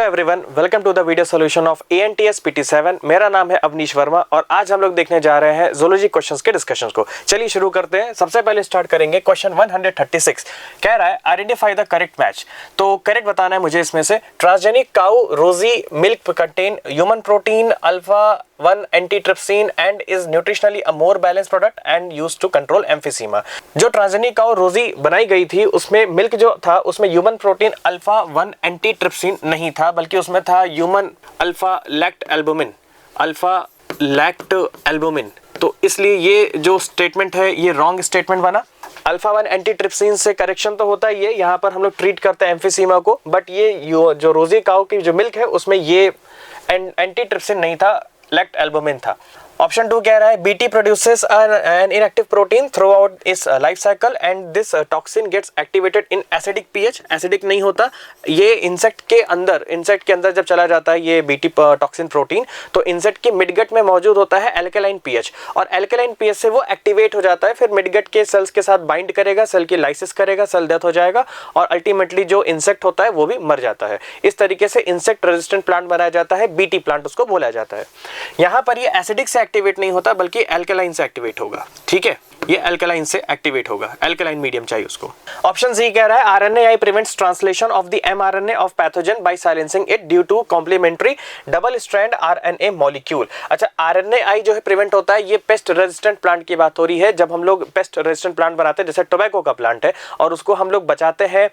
Everyone, welcome to the video solution of ANTS PT7। मेरा नाम है अवनीश वर्मा और आज हम लोग देखने जा रहे हैं ज़ूलॉजी क्वेश्चंस के डिस्कशंस को। चलिए शुरू करते हैं। सबसे पहले स्टार्ट करेंगे क्वेश्चन 136। कह रहा है आइडेंटिफाई द करेक्ट मैच। तो करेक्ट बताना है मुझे इसमें से। Transgenic cow Rosie milk contain human protein alpha 1 antitrypsin and is nutritionally a more balance product and used to control emphysema. जो ट्रांसजेनिक काउ रोजी बनाई गई थी उसमें मिल्क जो था उसमें ह्यूमन प्रोटीन अल्फा 1 एंटीट्रिप्सिन नहीं था, बल्कि उसमें था ह्यूमन अल्फा लैक्ट एल्बुमिन। तो इसलिए ये जो स्टेटमेंट है ये रॉन्ग स्टेटमेंट बना। अल्फा 1 एंटीट्रिप्सिन से करेक्शन तो होता ही है, यहाँ पर हम लोग ट्रीट करते हैं एम्फीसीमा को, बट ये जो रोजी काउ की जो मिल्क है उसमें ये एंटीट्रिप्सिन नहीं था, लैक्ट एल्बुमिन था। ऑप्शन 2 कह रहा है BT produces an inactive protein throughout its life cycle and this toxin gets activated in acidic pH. Acidic नहीं होता, ये इंसेक्ट के अंदर जब चला जाता है ये बीटी टॉक्सिन प्रोटीन, तो इंसेक्ट की मिडगट में मौजूद होता है एल्कलाइन पीएच, और एल्कलाइन पीएच से वो एक्टिवेट हो जाता है, फिर मिडगट के सेल्स के साथ बाइंड करेगा, सेल की लाइसिस करेगा, सेल डेथ हो जाएगा और अल्टीमेटली जो इंसेक्ट होता है वो भी मर जाता है। इस तरीके से इंसेक्ट रेजिस्टेंट प्लांट बनाया जाता है, बीटी प्लांट उसको बोला जाता है। यहाँ पर ये एसिडिक से एक्टिवेट नहीं होता बल्कि एल्कलाइन से एक्टिवेट होगा। ठीक है, ये एल्कलाइन से एक्टिवेट होगा, एल्कलाइन मीडियम चाहिए उसको। ऑप्शन सी कह रहा है RNAi prevents translation of the mRNA of pathogen by silencing it due to complementary double strand RNA molecule. अच्छा, आरएनएआई जो है प्रिवेंट होता है, ये पेस्ट रेजिस्टेंट प्लांट की बात हो रही है। जब हम लोग पेस्ट रेजिस्टेंट प्लांट बनाते हैं, जैसे टोबैको का प्लांट है और उसको हम लोग बचाते हैं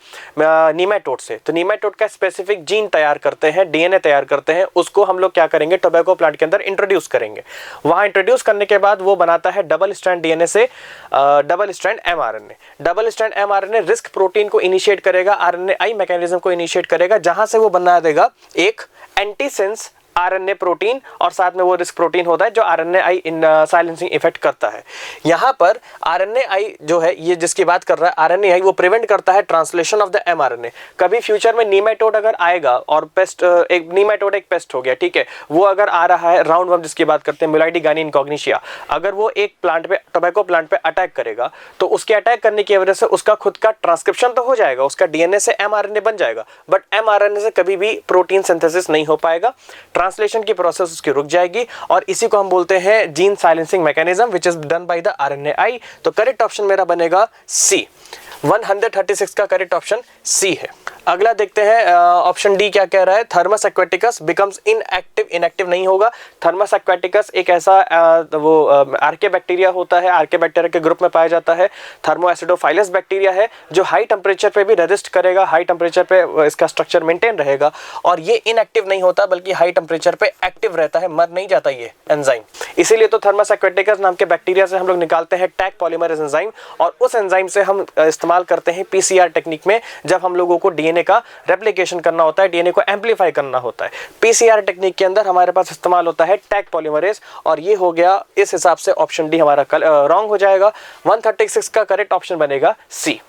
नीमेटोड से, तो नीमेटोड का स्पेसिफिक जीन तैयार करते हैं, डीएनए तैयार करते हैं, उसको हम लोग क्या करेंगे टोबैको प्लांट के अंदर इंट्रोड्यूस करेंगे। वहां इंट्रोड्यूस करने के बाद वो बनाता है डबल स्ट्रैंड डीएनए से double strand mRNA. Double strand mRNA risk protein को इनिशिएट करेगा, आरएनएआई मैकेनिज्म को इनिशिएट करेगा, जहां से वो बना देगा एक एंटीसेंस आरएनए प्रोटीन, और साथ में वो रिस्क प्रोटीन होता है जो आरएनएआई इन साइलेंसिंग इफेक्ट करता है। यहाँ पर आरएनएआई जो है ये जिसकी बात कर रहा है आरएनएआई, वो प्रिवेंट करता है ट्रांसलेशन ऑफ द एमआरएनए। कभी फ्यूचर में नीमेटोड अगर आएगा और पेस्ट एक नीमेटोड एक पेस्ट हो गया, ठीक है, वो अगर आ रहा है राउंड वर्म जिसकी बात करते हैं म्यूलाइडी इनकॉग्निशिया, अगर वो एक प्लांट पे टोबैको प्लांट पे अटैक करेगा तो उसके अटैक करने की वजह से उसका खुद का ट्रांसक्रिप्शन तो हो जाएगा, उसका डीएनए से एमआरएनए बन जाएगा, बट एमआरएनए से कभी भी प्रोटीन सिंथेसिस नहीं हो पाएगा, ट्रांसलेशन की प्रोसेस उसकी रुक जाएगी, और इसी को हम बोलते हैं gene silencing mechanism which is done by the RNAi. तो करेक्ट ऑप्शन मेरा बनेगा सी। 136 का करेक्ट ऑप्शन सी है। अगला देखते हैं ऑप्शन डी क्या कह रहा है। Thermus aquaticus becomes inactive. Inactive नहीं होगा। थर्मस एक्वेटिकस एक ऐसा आर्के बैक्टीरिया होता है, आर्के बैक्टीरिया के ग्रुप में पाया जाता है। थर्मोएसिडोफाइलस बैक्टीरिया है जो हाई टेम्परेचर पे भी रेजिस्ट करेगा, हाई टेम्परेचर पे इसका स्ट्रक्चर मेंटेन रहेगा, और ये इनएक्टिव नहीं होता बल्कि हाई टेम्परेचर पे एक्टिव रहता है, मर नहीं जाता ये एंजाइम। इसीलिए तो थर्मस एक्वेटिकस नाम के बैक्टीरिया से हम लोग निकालते हैं टैग पॉलीमरेज एंजाइम, और उस एंजाइम से हम इस्तेमाल करते हैं पीसीआर टेक्निक में, जब हम लोगों को डीएनए का रेप्लिकेशन करना होता है, डीएनए को एम्पलीफाई करना होता है। पीसीआर टेक्निक के अंदर हमारे पास इस्तेमाल होता है टैग पॉलीमरेज, और ये हो गया, इस हिसाब से ऑप्शन डी हमारा रॉन्ग हो जाएगा। 136 का करेक्ट ऑप्शन बनेगा सी।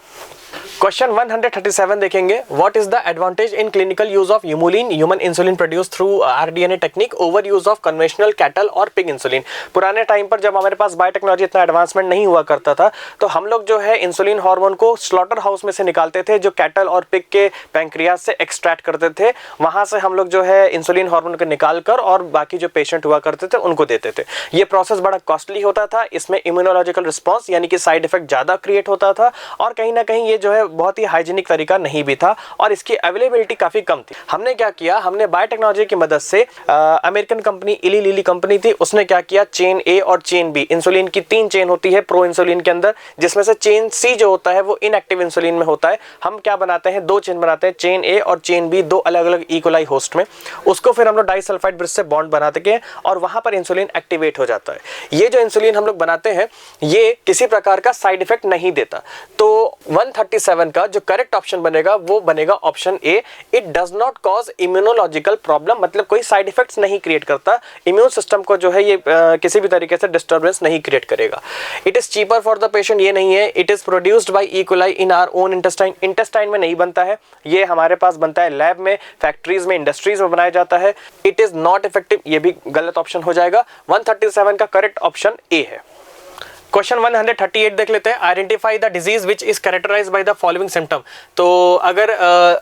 क्वेश्चन 137 देखेंगे। What is the advantage in clinical use of Humulin human insulin produce through rDNA technique over use of conventional cattle और पिग इंसुलिन। पुराने टाइम पर जब हमारे पास बायोटेक्नोलॉजी इतना एडवांसमेंट नहीं हुआ करता था, तो हम लोग जो है इंसुलिन हार्मोन को स्लॉटर हाउस में से निकालते थे, जो कैटल और पिग के पैंक्रियाज से एक्सट्रैक्ट करते थे। वहां से हम लोग जो है इंसुलिन हार्मोन को निकाल कर और बाकी जो पेशेंट हुआ करते थे उनको देते थे। ये प्रोसेस बड़ा कॉस्टली होता था, इसमें इम्यूनोलॉजिकल रिस्पॉन्स यानी कि साइड इफेक्ट ज्यादा क्रिएट होता था, और कहीं ना कहीं ये जो है बहुत ही हाइजीनिक तरीका नहीं भी था, और इसकी अवेलेबिलिटी काफी कम थी। हमने क्या किया, हमने बायोटेक्नोलॉजी की मदद से अमेरिकन कंपनी इली लिली कंपनी थी, उसने क्या किया, चेन ए और चेन बी, इंसुलिन की 3 चेन होती है प्रो इंसुलिन के अंदर, जिसमें से चेन सी जो होता है वो इनएक्टिव इंसुलिन में होता है। हम क्या बनाते हैं, 2 चेन बनाते हैं, चेन ए और चेन बी, 2 अलग अलग इकोलाई होस्ट में, उसको फिर हम लोग डाइसल्फाइड ब्रिज से बॉन्ड बनाते हैं और वहां पर इंसुलिन एक्टिवेट हो जाता है। ये जो इंसुलिन हम लोग बनाते हैं ये किसी प्रकार का साइड इफेक्ट नहीं देता। तो 137 का जो करेक्ट ऑप्शन बनेगा वो बनेगा option A. It does not cause immunological problem, मतलब कोई साइड इफेक्ट्स नहीं क्रिएट करता, इम्यून सिस्टम को जो है ये किसी भी तरीके से डिस्टर्बेंस नहीं क्रिएट करेगा। It is cheaper for the patient, ये नहीं है। It is produced by E coli in our own intestine, intestine में नहीं बनता है, ये हमारे पास बनता है लैब में, फैक्ट्रीज में, इंडस्ट्रीज में बनाया जाता है। इट इज नॉट इफेक्टिव, ये भी गलत ऑप्शन हो जाएगा। 137 का करेक्ट ऑप्शन ए है। क्वेश्चन 138 देख लेते हैं। Identify the disease which is characterised by the following symptom. तो अगर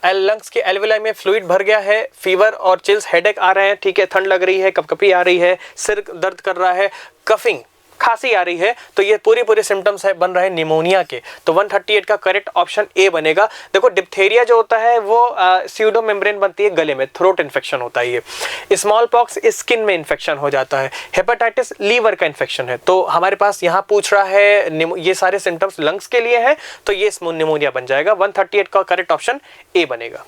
लंग्स के एल्वेलाई में फ्लूइड भर गया है, फीवर और चिल्स, हेडेक आ रहे हैं, ठीक है, ठंड लग रही है, कपकपी आ रही है, सिर दर्द कर रहा है, कफिंग खांसी आ रही है, तो ये पूरे सिम्टम्स है बन रहे हैं निमोनिया के। तो 138 का करेक्ट ऑप्शन ए बनेगा। देखो डिप्थेरिया जो होता है वो स्यूडो मेम्ब्रेन बनती है गले में, थ्रोट इन्फेक्शन होता है ये। स्मॉल पॉक्स स्किन में इन्फेक्शन हो जाता है। हेपेटाइटिस लीवर का इन्फेक्शन है। तो हमारे पास यहाँ पूछ रहा है ये सारे सिम्टम्स लंग्स के लिए हैं, तो ये निमोनिया बन जाएगा। 138 का करेक्ट ऑप्शन ए बनेगा।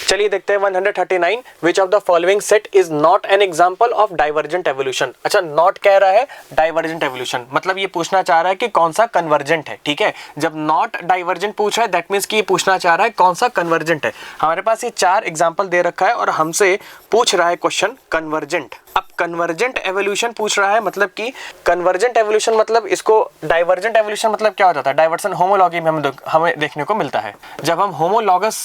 चलिए देखते हैं 139, विच of the following set is not an example of divergent evolution. अच्छा, नॉट कह रहा है, डाइवर्जेंट एवोल्यूशन मतलब ये पूछना चाह रहा है कि कौन सा कन्वर्जेंट है। ठीक है, जब नॉट डाइवर्जेंट पूछ रहा है दैट मीन्स कि ये पूछना चाह रहा है कौन सा कन्वर्जेंट है। हमारे पास ये 4 एग्जाम्पल दे रखा है और हमसे पूछ रहा है क्वेश्चन कन्वर्जेंट। अब कन्वर्जेंट एवोल्यूशन पूछ रहा है, मतलब कि कन्वर्जेंट एवोल्यूशन मतलब इसको डाइवर्जेंट एवोल्यूशन मतलब क्या हो जाता है? डाइवर्सन होमोलॉगी में हमें देखने को मिलता है। जब हम होमोलॉगस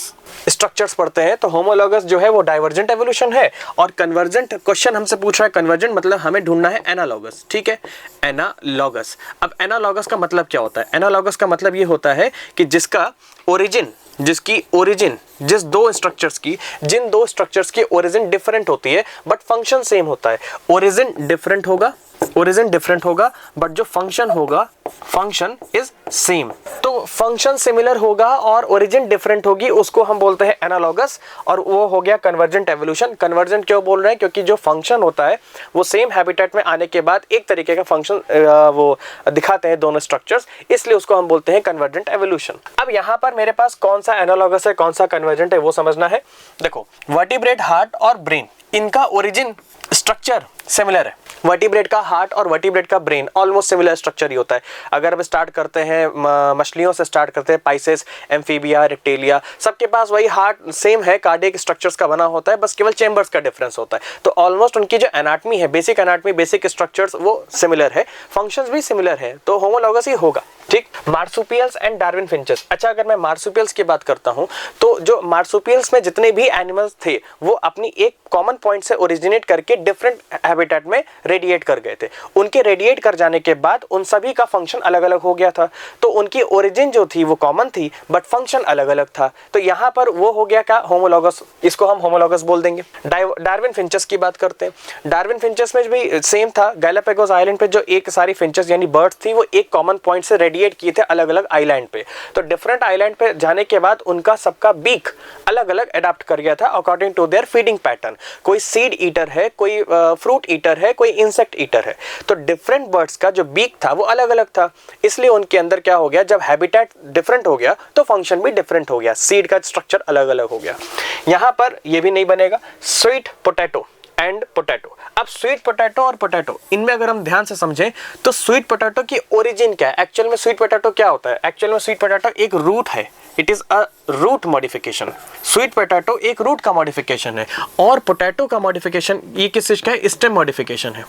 स्ट्रक्चर्स पढ़ते हैं तो होमोलॉगस जो है वो डाइवर्जेंट एवोल्यूशन है, और कन्वर्जेंट क्वेश्चन हमसे पूछ रहा है कन्वर्जेंट मतलब हमें ढूंढना है एनालॉगस। ठीक है, एनालॉगस। अब एनालॉगस का मतलब क्या होता है? एनालॉगस का मतलब ये होता है कि जिसका ओरिजिन, जिन दो स्ट्रक्चर्स की ओरिजिन डिफरेंट होती है बट फंक्शन सेम होता है। ओरिजिन डिफरेंट होगा बट जो फंक्शन होगा, फंक्शन इज सेम। तो फंक्शन सिमिलर होगा और ओरिजिन डिफरेंट होगी, उसको हम बोलते हैं एनालॉगस, और वो हो गया कन्वर्जेंट एवोल्यूशन। कन्वर्जेंट क्यों बोल रहे हैं? क्योंकि जो फंक्शन होता है वो सेम हैबिटेट में आने के बाद एक तरीके का फंक्शन वो दिखाते हैं दोनों स्ट्रक्चर्स, इसलिए उसको हम बोलते हैं कन्वर्जेंट एवोल्यूशन। अब यहाँ पर मेरे पास कौन सा एनालॉगस है, कौन सा कन्वर्जेंट है वो समझना है। देखो, वर्टिब्रेट हार्ट और ब्रेन, इनका ओरिजिन स्ट्रक्चर सिमिलर है। वर्टिब्रेट का हार्ट और वर्टिब्रेट का ब्रेन ऑलमोस्ट सिमिलर स्ट्रक्चर ही होता है। अगर हम स्टार्ट करते हैं मछलियों से, स्टार्ट करते हैं पाइसेस, एम्फीबिया, रेप्टिलिया, सबके पास वही हार्ट सेम है, कार्डियक स्ट्रक्चर्स का बना होता है, बस केवल चेंबर्स का डिफरेंस होता है। तो ऑलमोस्ट उनकी जो एनाटमी है, बेसिक एनाटमी, बेसिक स्ट्रक्चर्स वो सिमिलर है, फंक्शंस भी सिमिलर है, तो होमोलॉगस ही होगा। ठीक, मार्सुपियल्स एंड डार्विन फिंचेस। अच्छा, अगर मैं मार्सुपियल्स की बात करता हूं तो जो मार्सुपियल्स में जितने भी एनिमल्स थे वो अपनी एक कॉमन पॉइंट से ओरिजिनेट करके डिफरेंट हैबिटेट में रेडिएट कर गए थे। उनके रेडिएट कर जाने के बाद उन सभी का फंक्शन अलग अलग हो गया था, तो उनकी ओरिजिन जो थी वो कॉमन थी बट फंक्शन अलग अलग था। तो यहाँ पर वो हो गया क्या? होमोलॉगस, इसको हम होमोलॉगस बोल देंगे। डार्विन फिंचेस की बात करते हैं। डार्विन फिंचेस में भी सेम था। गैलापागोस आइलैंड पे जो एक सारी फिंचेस यानी बर्ड्स थी वो एक कॉमन पॉइंट से रेडिएट किए थे अलग अलग आइलैंड पे। तो डिफरेंट आइलैंड पे जाने के बाद उनका सबका बीक अलग अलग अडॉप्ट कर गया था according to their feeding pattern. कोई सीड ईटर है, कोई फ्रूट ईटर है, कोई इंसेक्ट ईटर है। तो डिफरेंट बर्ड्स का जो बीक था वो अलग अलग था, इसलिए उनके अंदर क्या हो गया, जब हैबिटेट डिफरेंट हो गया तो फंक्शन भी डिफरेंट हो गया, सीड का स्ट्रक्चर अलग अलग हो गया। यहां पर ये भी नहीं बनेगा। Sweet potato and potato. अब स्वीट पोटैटो और पोटैटो, इनमें अगर हम ध्यान से समझें तो स्वीट पोटैटो की ओरिजिन क्या है? एक्चुअल में स्वीट पोटैटो क्या होता है? एक्चुअल में स्वीट पोटैटो एक रूट है, it is a root modification. Sweet potato एक रूट का मॉडिफिकेशन है और पोटैटो का मॉडिफिकेशन ये किस चीज का है? स्टेम मॉडिफिकेशन है।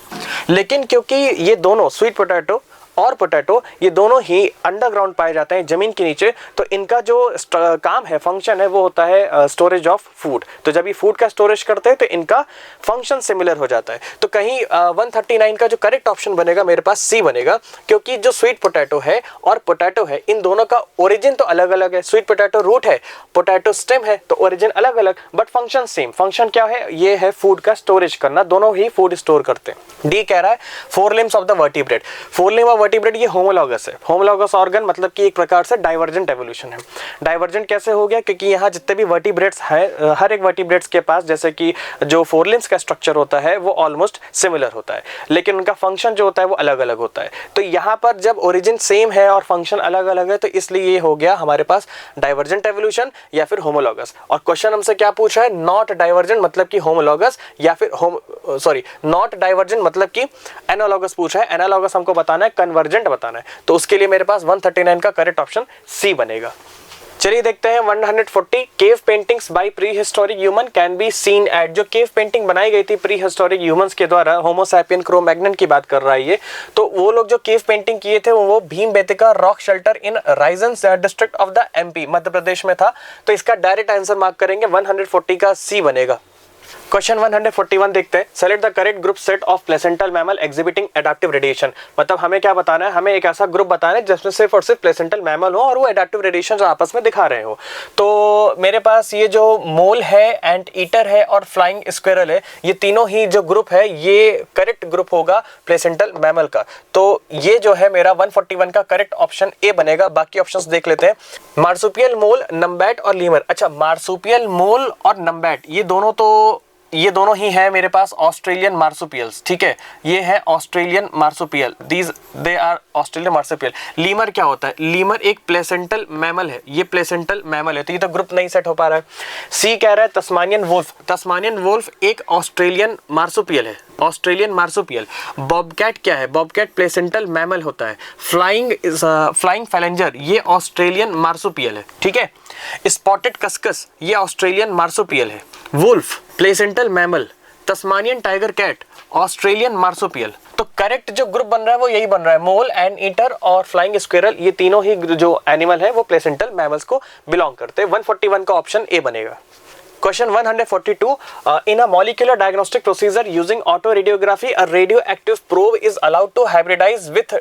लेकिन क्योंकि ये दोनों स्वीट पोटैटो और पोटैटो ये दोनों ही अंडरग्राउंड पाए जाते हैं, जमीन के नीचे, तो इनका जो काम है, फंक्शन है, वो होता है स्टोरेज ऑफ फूड। तो जब ये फूड का स्टोरेज करते हैं तो इनका फंक्शन सिमिलर हो जाता है। तो कहीं 139 का जो करेक्ट ऑप्शन बनेगा मेरे पास सी बनेगा, क्योंकि जो स्वीट पोटैटो है और पोटैटो है इन दोनों का ओरिजिन तो अलग अलग है। स्वीट पोटैटो रूट है, पोटैटो स्टेम है, तो ओरिजिन अलग अलग बट फंक्शन सेम। फंक्शन क्या है? ये है फूड का स्टोरेज करना, दोनों ही फूड स्टोर करते हैं। डी कह रहा है four limbs of the vertebrate. Four limb of vertebrate ये होमोलॉगस है। होमोलॉगस ऑर्गन मतलब कि एक प्रकार से डाइवर्जेंट एवोल्यूशन है। डाइवर्जेंट कैसे हो गया? क्योंकि यहाँ जितने भी वर्टिब्रेट्स हैं, हर एक वर्टिब्रेट्स के पास जैसे कि जो फोर लिम्स का स्ट्रक्चर होता है वो ऑलमोस्ट सिमिलर होता है, लेकिन उनका फंक्शन जो होता है वो अलग अलग होता है। तो यहाँ पर जब ओरिजिन सेम है और फंक्शन अलग अलग है तो इसलिए ये हो गया हमारे पास डाइवर्जेंट एवोल्यूशन या फिर होमोलॉगस। और क्वेश्चन हमसे क्या पूछ रहा है? नॉट डाइवर्जेंट मतलब कि होमोलॉगस या फिर नॉट डाइवर्जेंट मतलब कि एनालॉगस पूछ रहा है। एनालॉगस हमको बताना है, कन्वर्जेंट बताना है, तो उसके लिए मेरे पास 139 का करेक्ट ऑप्शन सी बनेगा। चलिए देखते हैं 140 cave paintings by prehistoric human can be seen at. जो केव पेंटिंग बनाई गई थी प्री हिस्टोरिक ह्यूमंस के द्वारा, होमो सैपियन क्रो-मैग्नन की बात कर रहा है ये, तो वो लोग जो केव पेंटिंग किए थे वो Bhimbetka rock shelter in Raisen district of the MP, Madhya Pradesh में था। तो इसका डायरेक्ट आंसर मार्क करेंगे, 140 का सी बनेगा। क्वेश्चन 141 देखते हैं। Select the correct group set of placental mammal exhibiting adaptive radiation. मतलब हमें क्या बताना है, हमें एक ऐसा ग्रुप बताना है जिसमें सिर्फ और सिर्फ प्लेसेंटल मैमल हो और वो एडाप्टिव रेडिएशन जो आपस में दिखा रहे हो। तो मेरे पास ये जो मोल है, एंट ईटर है और फ्लाइंग स्क्विरल है, ये तीनों ही जो ग्रुप है ये करेक्ट ग्रुप होगा प्लेसेंटल मैमल का। तो ये जो है मेरा 141 का करेक्ट ऑप्शन ए बनेगा। बाकी ऑप्शंस देख लेते हैं। मार्सुपियल मोल, नम्बैट और लीमर। अच्छा, मार्सुपियल मोल और नम्बैट ये दोनों ही हैं मेरे पास ऑस्ट्रेलियन मार्सुपियल्स। ठीक है, ये है Australian marsupial, they are Australian marsupial. Lemur क्या होता है? लीमर एक प्लेसेंटल मैमल है, ये प्लेसेंटल मैमल है, तो ये तो ग्रुप नहीं सेट हो पा रहा है। सी कह रहा है तस्मानियन वुल्फ। तस्मानियन वुल्फ एक ऑस्ट्रेलियन मार्सुपियल है, ऑस्ट्रेलियन मार्सुपियल। बॉबकैट क्या है? बॉबकैट प्लेसेंटल मैमल होता है। फ्लाइंग फैलेंजर ये ऑस्ट्रेलियन मार्सुपियल है। ठीक है, स्पॉटेड कस्कस ये ऑस्ट्रेलियन मार्सुपियल है। Wolf placental mammal. Tasmanian tiger cat Australian marsupial. तो करेक्ट जो ग्रुप बन रहा है वो यही बन रहा है, मोल एंड ईटर और फ्लाइंग स्क्विरल, ये तीनों ही जो एनिमल है वो प्लेसेंटल मैमल्स को बिलोंग करते हैं। 141 का ऑप्शन ए बनेगा। Question 142, in a molecular diagnostic procedure using autoradiography, a radioactive probe is allowed to hybridize with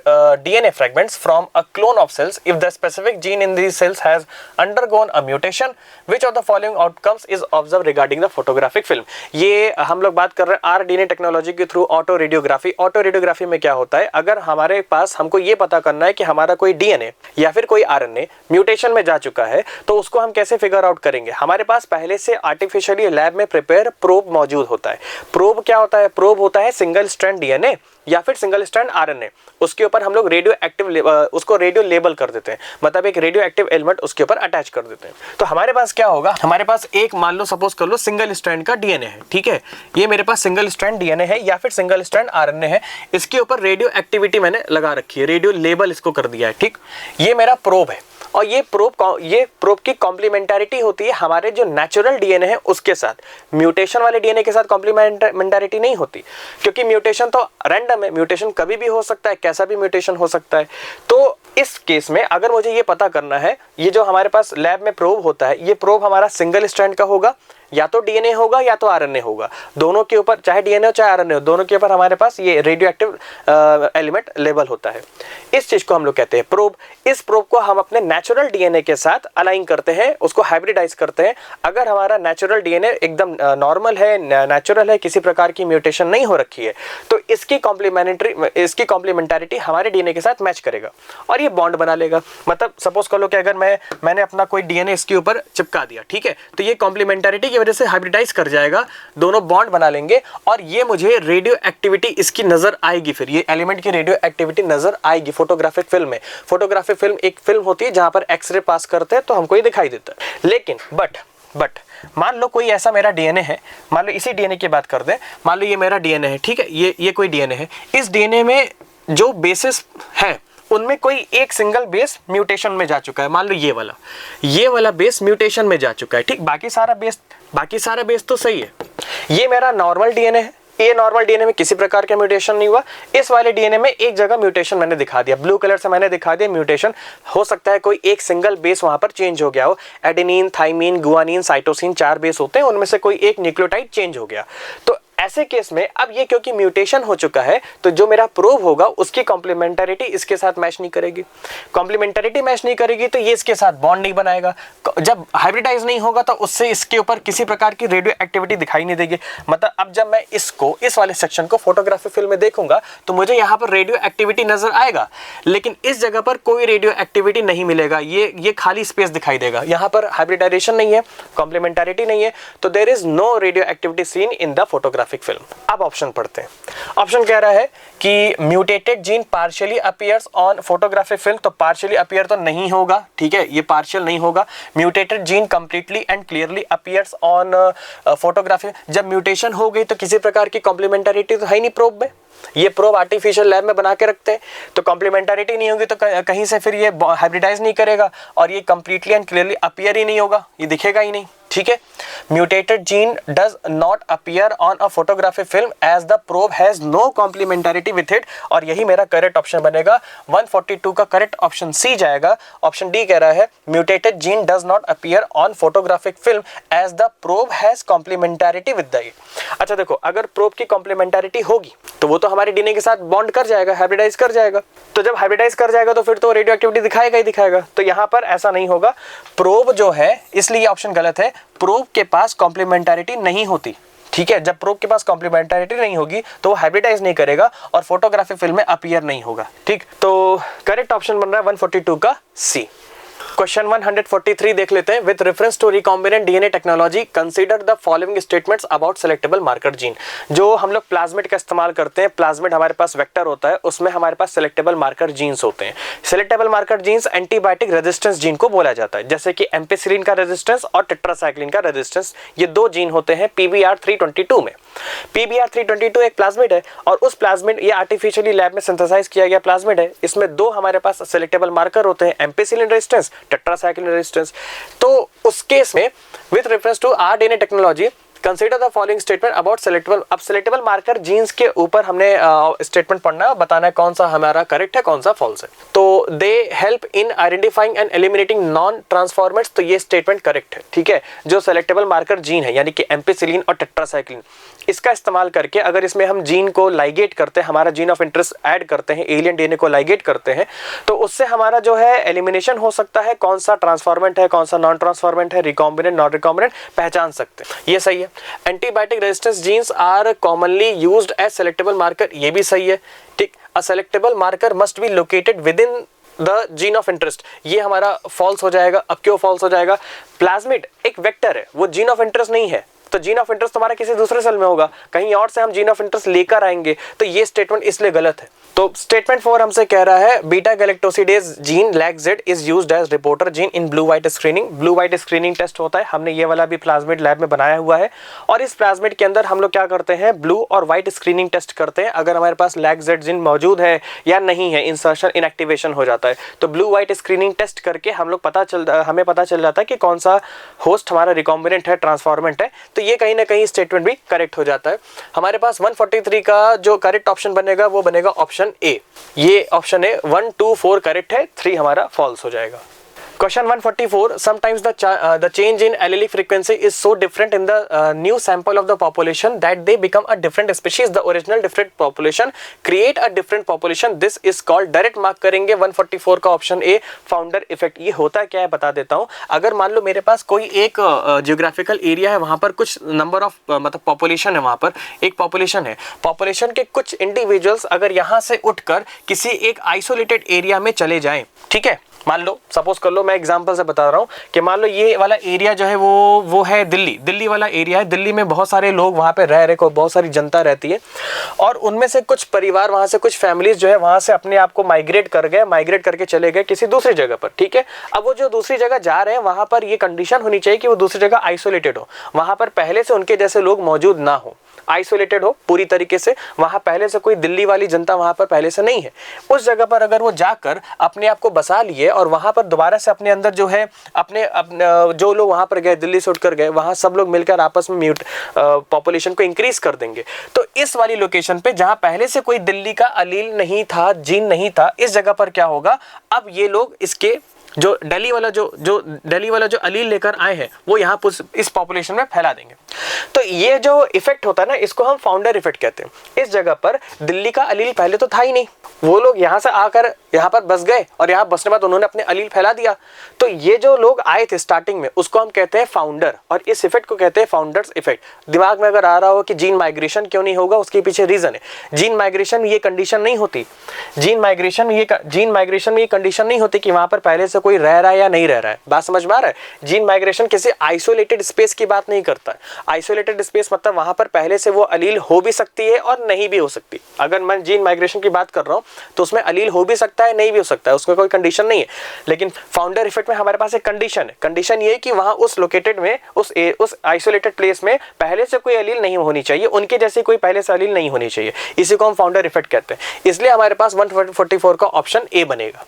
DNA fragments from a clone of cells if the specific gene in these cells has undergone a mutation. Which of the following outcomes is observed regarding the photographic film? ये हम लोग बात कर रहे हैं RDNA technology के through ऑटोरेडियोग्राफी। ऑटोरेडियोग्राफी में क्या होता है, अगर हमारे पास हमको ये पता करना है कि हमारा कोई DNA या फिर कोई RNA म्यूटेशन में जा चुका है, तो उसको हम कैसे फिगर आउट करेंगे? हमारे पास पहले से आर्टिफिशियली लैब में प्रिपेयर प्रोब मौजूद होता है। प्रोब क्या होता है? प्रोब होता है सिंगल स्ट्रैंड डीएनए या फिर सिंगल स्ट्रैंड आरएनए। उसके ऊपर हम लोग रेडियो एक्टिव उसको रेडियो लेबल कर देते हैं, मतलब एक रेडियो एक्टिव एलिमेंट उसके ऊपर अटैच कर देते हैं। तो हमारे पास क्या होगा, हमारे पास एक मान लो सपोज कर लो सिंगल स्ट्रैंड का डीएनए है। ठीक है, ये मेरे पास सिंगल स्ट्रैंड डीएनए है या फिर सिंगल स्ट्रैंड आरएनए है। इसके ऊपर रेडियो एक्टिविटी मैंने लगा रखी है, रेडियो लेबल इसको कर दिया है। ठीक, ये मेरा प्रोब है और ये प्रोब की कॉम्प्लीमेंटैरिटी होती है हमारे जो नेचुरल डीएनए है उसके साथ। म्यूटेशन वाले डीएनए के साथ कॉम्प्लीमेंटैरिटी नहीं होती, क्योंकि म्यूटेशन तो रैंडम है, म्यूटेशन कभी भी हो सकता है, कैसा भी म्यूटेशन हो सकता है। तो इस केस में अगर मुझे ये पता करना है, ये जो हमारे पास लैब में प्रोब होता है, ये प्रोब हमारा सिंगल स्ट्रैंड का होगा, या तो डीएनए होगा या तो आरएनए होगा। दोनों के ऊपर, चाहे डीएनए हो चाहे आरएनए हो, दोनों के ऊपर हमारे पास ये रेडियो एक्टिव एलिमेंट लेबल होता है। इस चीज को हम लोग कहते हैं प्रोब। इस प्रोब को हम अपने नेचुरल डीएनए के साथ अलाइन करते हैं, उसको हाइब्रिडाइज करते हैं। अगर हमारा नेचुरल डीएनए एकदम नॉर्मल है, नेचुरल है, किसी प्रकार की म्यूटेशन नहीं हो रखी है, तो इसकी कॉम्प्लीमेंटैरिटी हमारे डीएनए के साथ मैच करेगा और ये बॉन्ड बना लेगा। मतलब सपोज कर लो कि अगर मैंने अपना कोई डीएनए इसके ऊपर चिपका दिया, ठीक है, तो ये कॉम्प्लीमेंटैरिटी की वजह से हाइब्रिडाइज कर जाएगा, दोनों बॉन्ड बना लेंगे और ये मुझे रेडियो एक्टिविटी इसकी नजर आएगी। फिर ये एलिमेंट की रेडियो एक्टिविटी नजर आएगी फोटोग्राफिक फिल्म में। फोटोग्राफिक फिल्म एक फिल्म होती है जहां पर एक्सरे पास करते हैं तो हमको ये दिखाई देता है। लेकिन बट मान लो कोई ऐसा मेरा डीएनए है, मान लो इसी डीएनए की बात कर दे, मान लो ये मेरा डीएनए है, ठीक है, ये कोई डीएनए है। इस डीएनए में जो बेसिस है उनमें कोई एक सिंगल बेस म्यूटेशन में जा चुका है। मान लो ये वाला बेस म्यूटेशन में जा चुका है। ठीक, बाकी सारा बेस तो सही है। ये मेरा नॉर्मल डीएनए है, ये नॉर्मल डीएनए में किसी प्रकार का म्यूटेशन नहीं हुआ। इस वाले डीएनए में एक जगह म्यूटेशन मैंने दिखा दिया, ब्लू कलर से मैंने दिखा दिया म्यूटेशन। हो सकता है कोई एक सिंगल बेस वहां पर चेंज हो गया हो। Adenine, thymine, guanine, cytosine 4 base होते हैं, उनमें से कोई एक न्यूक्लियोटाइड चेंज हो गया। तो ऐसे केस में अब ये क्योंकि म्यूटेशन हो चुका है, तो जो मेरा प्रोब होगा उसकी कॉम्प्लीमेंटैरिटी इसके साथ मैच नहीं करेगी। कॉम्प्लीमेंटैरिटी मैच नहीं करेगी तो ये इसके साथ बॉन्ड नहीं बनाएगा। जब हाइब्रिडाइज नहीं होगा तो उससे इसके ऊपर किसी प्रकार की रेडियो एक्टिविटी दिखाई नहीं देगी। मतलब अब जब मैं इस वाले सेक्शन को फोटोग्राफी फिल्म में देखूंगा तो मुझे यहाँ पर रेडियो एक्टिविटी नजर आएगा, लेकिन इस जगह पर कोई रेडियो एक्टिविटी नहीं मिलेगा। ये खाली स्पेस दिखाई देगा। यहाँ पर हाइब्रिडाइजेशन नहीं है, कॉम्प्लीमेंटैरिटी नहीं है, तो there is no radioactivity seen in the photographic film. अब ऑप्शन पढ़ते हैं। ऑप्शन कह रहा है कि mutated gene partially appears on photographic film, तो पार्शियली अपीयर तो नहीं होगा, ठीक है, ये पार्शियल नहीं होगा। Mutated gene completely and clearly appears on photography. जब म्यूटेशन हो गई तो किसी प्रकार की कॉम्प्लीमेंटैरिटी तो है नहीं प्रोब में, ये प्रोब आर्टिफिशियल लैब में बना के रखते हैं, तो कॉम्प्लीमेंटारिटी नहीं होगी तो कहीं से फिर ये हाइब्रिडाइज नहीं करेगा और ये कंप्लीटली एंड क्लियरली अपीयर ही नहीं होगा, ये दिखेगा ही नहीं। ठीक है, mutated gene does not appear on a photographic film as the probe has no complementarity with it, और यही मेरा करेक्ट ऑप्शन बनेगा। 142 का करेक्ट ऑप्शन सी जाएगा। ऑप्शन डी कह रहा है mutated gene does not appear on photographic film as the probe has complementarity with the it. अच्छा देखो, अगर प्रोब की कॉम्प्लीमेंटारिटी होगी तो वो तो हमारे डीएनए के साथ बॉन्ड कर जाएगा, हाइब्रिडाइज कर जाएगा, तो जब हाइब्रिडाइज कर जाएगा तो फिर तो रेडियो एक्टिविटी दिखाएगा ही दिखाएगा। तो यहाँ पर ऐसा नहीं होगा, प्रोब जो है, इसलिए ये ऑप्शन गलत है, प्रोब के पास कॉम्प्लीमेंटारिटी नहीं होती। ठीक है, जब प्रोब के पास कॉम्प्लीमेंटारिटी नहीं होगी तो वो हाइब्रिडाइज नहीं करेगा और फोटोग्राफिक फिल्म में अपीयर नहीं होगा। ठीक, तो करेक्ट ऑप्शन बन रहा है 142 का सी। क्वेश्चन 143 देख लेते हैं। With reference to recombinant DNA technology consider the following statements about selectable marker gene. जो हम लोग प्लाज्मिड का इस्तेमाल करते हैं, प्लाज्मिड हमारे पास वेक्टर होता है, उसमें हमारे पास सेलेक्टेबल मार्कर जीन्स होते हैं। Selectable marker genes antibiotic resistance gene को बोला जाता है, जैसे कि एम्पिसिलिन का रेजिस्टेंस और टेट्रासाइक्लिन का रेजिस्टेंस, ये दो जीन होते हैं PBR322 में। PBR322 एक प्लाज्मिड है और उस प्लाज्मिड, ये आर्टिफिशियली लैब में सिंथेसाइज किया गया प्लाज्मिड है, इसमें दो हमारे पास सेलेक्टेबल मार्कर होते हैं, एम्पिसिलिन रेजिस्टेंस, टेट्रासाइक्लिन रेजिस्टेंस। तो उस केस में with reference to R DNA technology consider the following statement about selectable. अब सेलेक्टेबल मार्कर जीन्स के ऊपर हमने स्टेटमेंट पढ़ना है, बताना है कौन सा हमारा करेक्ट है, कौन सा फॉल्स है। तो they help in identifying and eliminating non transformants, तो ये स्टेटमेंट करेक्ट है। ठीक है, जो सेलेक्टेबल मार्कर जीन है यानी कि एम्पिसिलिन और टेट्रासाइक्लिन, इसका इस्तेमाल करके अगर इसमें हम जीन को लाइगेट करते हैं, हमारा जीन ऑफ इंटरेस्ट ऐड करते हैं, एलियन डीएनए को लाइगेट करते हैं, तो उससे हमारा जो है एलिमिनेशन हो सकता है, कौन सा ट्रांसफॉर्मेंट है, कौन सा नॉन ट्रांसफॉर्मेंट है, रिकॉम्बिनेंट नॉन रिकॉम्बिनेंट पहचान सकते हैं। ये सही है। Antibiotic resistance genes are commonly used as selectable marker, ये भी सही है। ठीक, a selectable marker must be located within the gene of interest, ये हमारा फॉल्स हो जाएगा। अब क्यों फॉल्स हो जाएगा? प्लाज्मिड एक वेक्टर है, वो जीन ऑफ इंटरेस्ट नहीं है, तो जीन ऑफ इंटरेस्ट हमारा किसी दूसरे सेल में होगा, कहीं और से हम जीन ऑफ इंटरेस्ट लेकर आएंगे, तो ये स्टेटमेंट इसलिए गलत है। तो स्टेटमेंट 4 हमसे कह रहा है beta galactosidase gene LAGZ is used as reporter gene in blue white screening. Blue white screening test होता है, हमने ये वाला भी प्लाज्मिड लैब में बनाया हुआ है, और इस प्लाज्मिड के अंदर हम लोग क्या करते हैं, ब्लू और व्हाइट स्क्रीनिंग टेस्ट करते हैं। अगर हमारे पास LAGZ जीन मौजूद है या नहीं है, इंसर्शन इनएक्टिवेशन हो जाता है, तो ब्लू व्हाइट स्क्रीनिंग टेस्ट करके हमें पता चल जाता है कि कौन सा होस्ट हमारा रिकॉम्बिनेंट है, ट्रांसफॉर्मेंट है, तो ये कहीं ना कहीं स्टेटमेंट भी करेक्ट हो जाता है। हमारे पास 143 का जो करेक्ट ऑप्शन बनेगा वो बनेगा ऑप्शन ए। ये ऑप्शन है 1, 2, 4 करेक्ट है, 3 हमारा फॉल्स हो जाएगा। Question 144. Sometimes the change in allelic frequency is so different in the new sample of the population that they become a different species. The original different population create a different population. This is called, direct mark करेंगे 144 का option ए, founder effect. ये होता क्या है बता देता हूँ। अगर मान लो मेरे पास कोई एक जियोग्राफिकल एरिया है, वहाँ पर कुछ नंबर ऑफ मतलब पॉपुलेशन है, वहाँ पर एक पॉपुलेशन है, पॉपुलेशन के कुछ इंडिविजुअल्स अगर यहाँ से उठकर किसी एक आइसोलेटेड एरिया में चले जाएं, ठीक है, मान लो सपोज कर लो, मैं एग्जांपल से बता रहा हूँ कि मान लो ये वाला एरिया जो है वो है दिल्ली वाला एरिया है। दिल्ली में बहुत सारे लोग वहाँ पे रह रहे, बहुत सारी जनता रहती है, और उनमें से कुछ परिवार, वहाँ से कुछ फैमिलीज जो है वहाँ से अपने आप को माइग्रेट करके चले गए किसी दूसरी जगह पर। ठीक है, अब वो जो दूसरी जगह जा रहे हैं वहाँ पर ये कंडीशन होनी चाहिए कि वो दूसरी जगह आइसोलेटेड हो, वहाँ पर पहले से उनके जैसे लोग मौजूद ना हो, आइसोलेटेड हो पूरी तरीके से, वहाँ पहले से कोई दिल्ली वाली जनता वहाँ पर पहले से नहीं है। उस जगह पर अगर वो जाकर अपने आप को बसा लिए और वहाँ पर दोबारा से अपने अंदर जो है अपने जो लोग वहाँ पर गए, दिल्ली से उठकर गए, वहाँ सब लोग मिलकर आपस में पॉपुलेशन को इंक्रीज कर देंगे, तो इस वाली लोकेशन पे जहाँ पहले से कोई दिल्ली का अलील नहीं था, जीन नहीं था, इस जगह पर क्या होगा, अब ये लोग इसके जो दिल्ली वाला जो अलील लेकर आए हैं वो यहाँ इस पॉपुलेशन में फैला देंगे। तो ये जो इफेक्ट होता है ना, इसको हम फाउंडर इफेक्ट कहते हैं। इस जगह पर दिल्ली का अलील पहले तो था ही नहीं, वो लोग यहाँ से आकर यहाँ पर बस गए और यहाँ बसने बाद उन्होंने अपने अलील फैला दिया, तो ये जो लोग आए थे स्टार्टिंग में उसको हम कहते हैं फाउंडर, और इस इफेक्ट को कहते हैं फाउंडर्स इफेक्ट। दिमाग में अगर आ रहा हो कि जीन माइग्रेशन क्यों नहीं होगा, उसके पीछे रीजन है, जीन माइग्रेशन ये कंडीशन नहीं होती, जीन माइग्रेशन में ये कंडीशन नहीं होती कि वहां पर पहले से कोई रह रहा है या नहीं रह रहा है। बात समझ में आ रहा है? जीन माइग्रेशन किसी आइसोलेटेड स्पेस की बात नहीं करता है। आइसोलेटेड स्पेस मतलब वहां पर पहले से वो अलील हो भी सकती है और नहीं भी हो सकती। अगर मैं जीन माइग्रेशन की बात कर रहा हूँ तो उसमें अलील हो भी सकता है, नहीं भी हो सकता है, उसमें कोई कंडीशन नहीं है। लेकिन फाउंडर इफेक्ट में हमारे पास एक कंडीशन है। कंडीशन ये है कि वहां उस लोकेटेड में, उस आइसोलेटेड प्लेस में पहले से कोई अलील नहीं होनी चाहिए, उनके जैसी कोई पहले से अलील नहीं होनी चाहिए। इसी को हम फाउंडर इफेक्ट कहते हैं। इसलिए हमारे पास 144 का ऑप्शन ए बनेगा।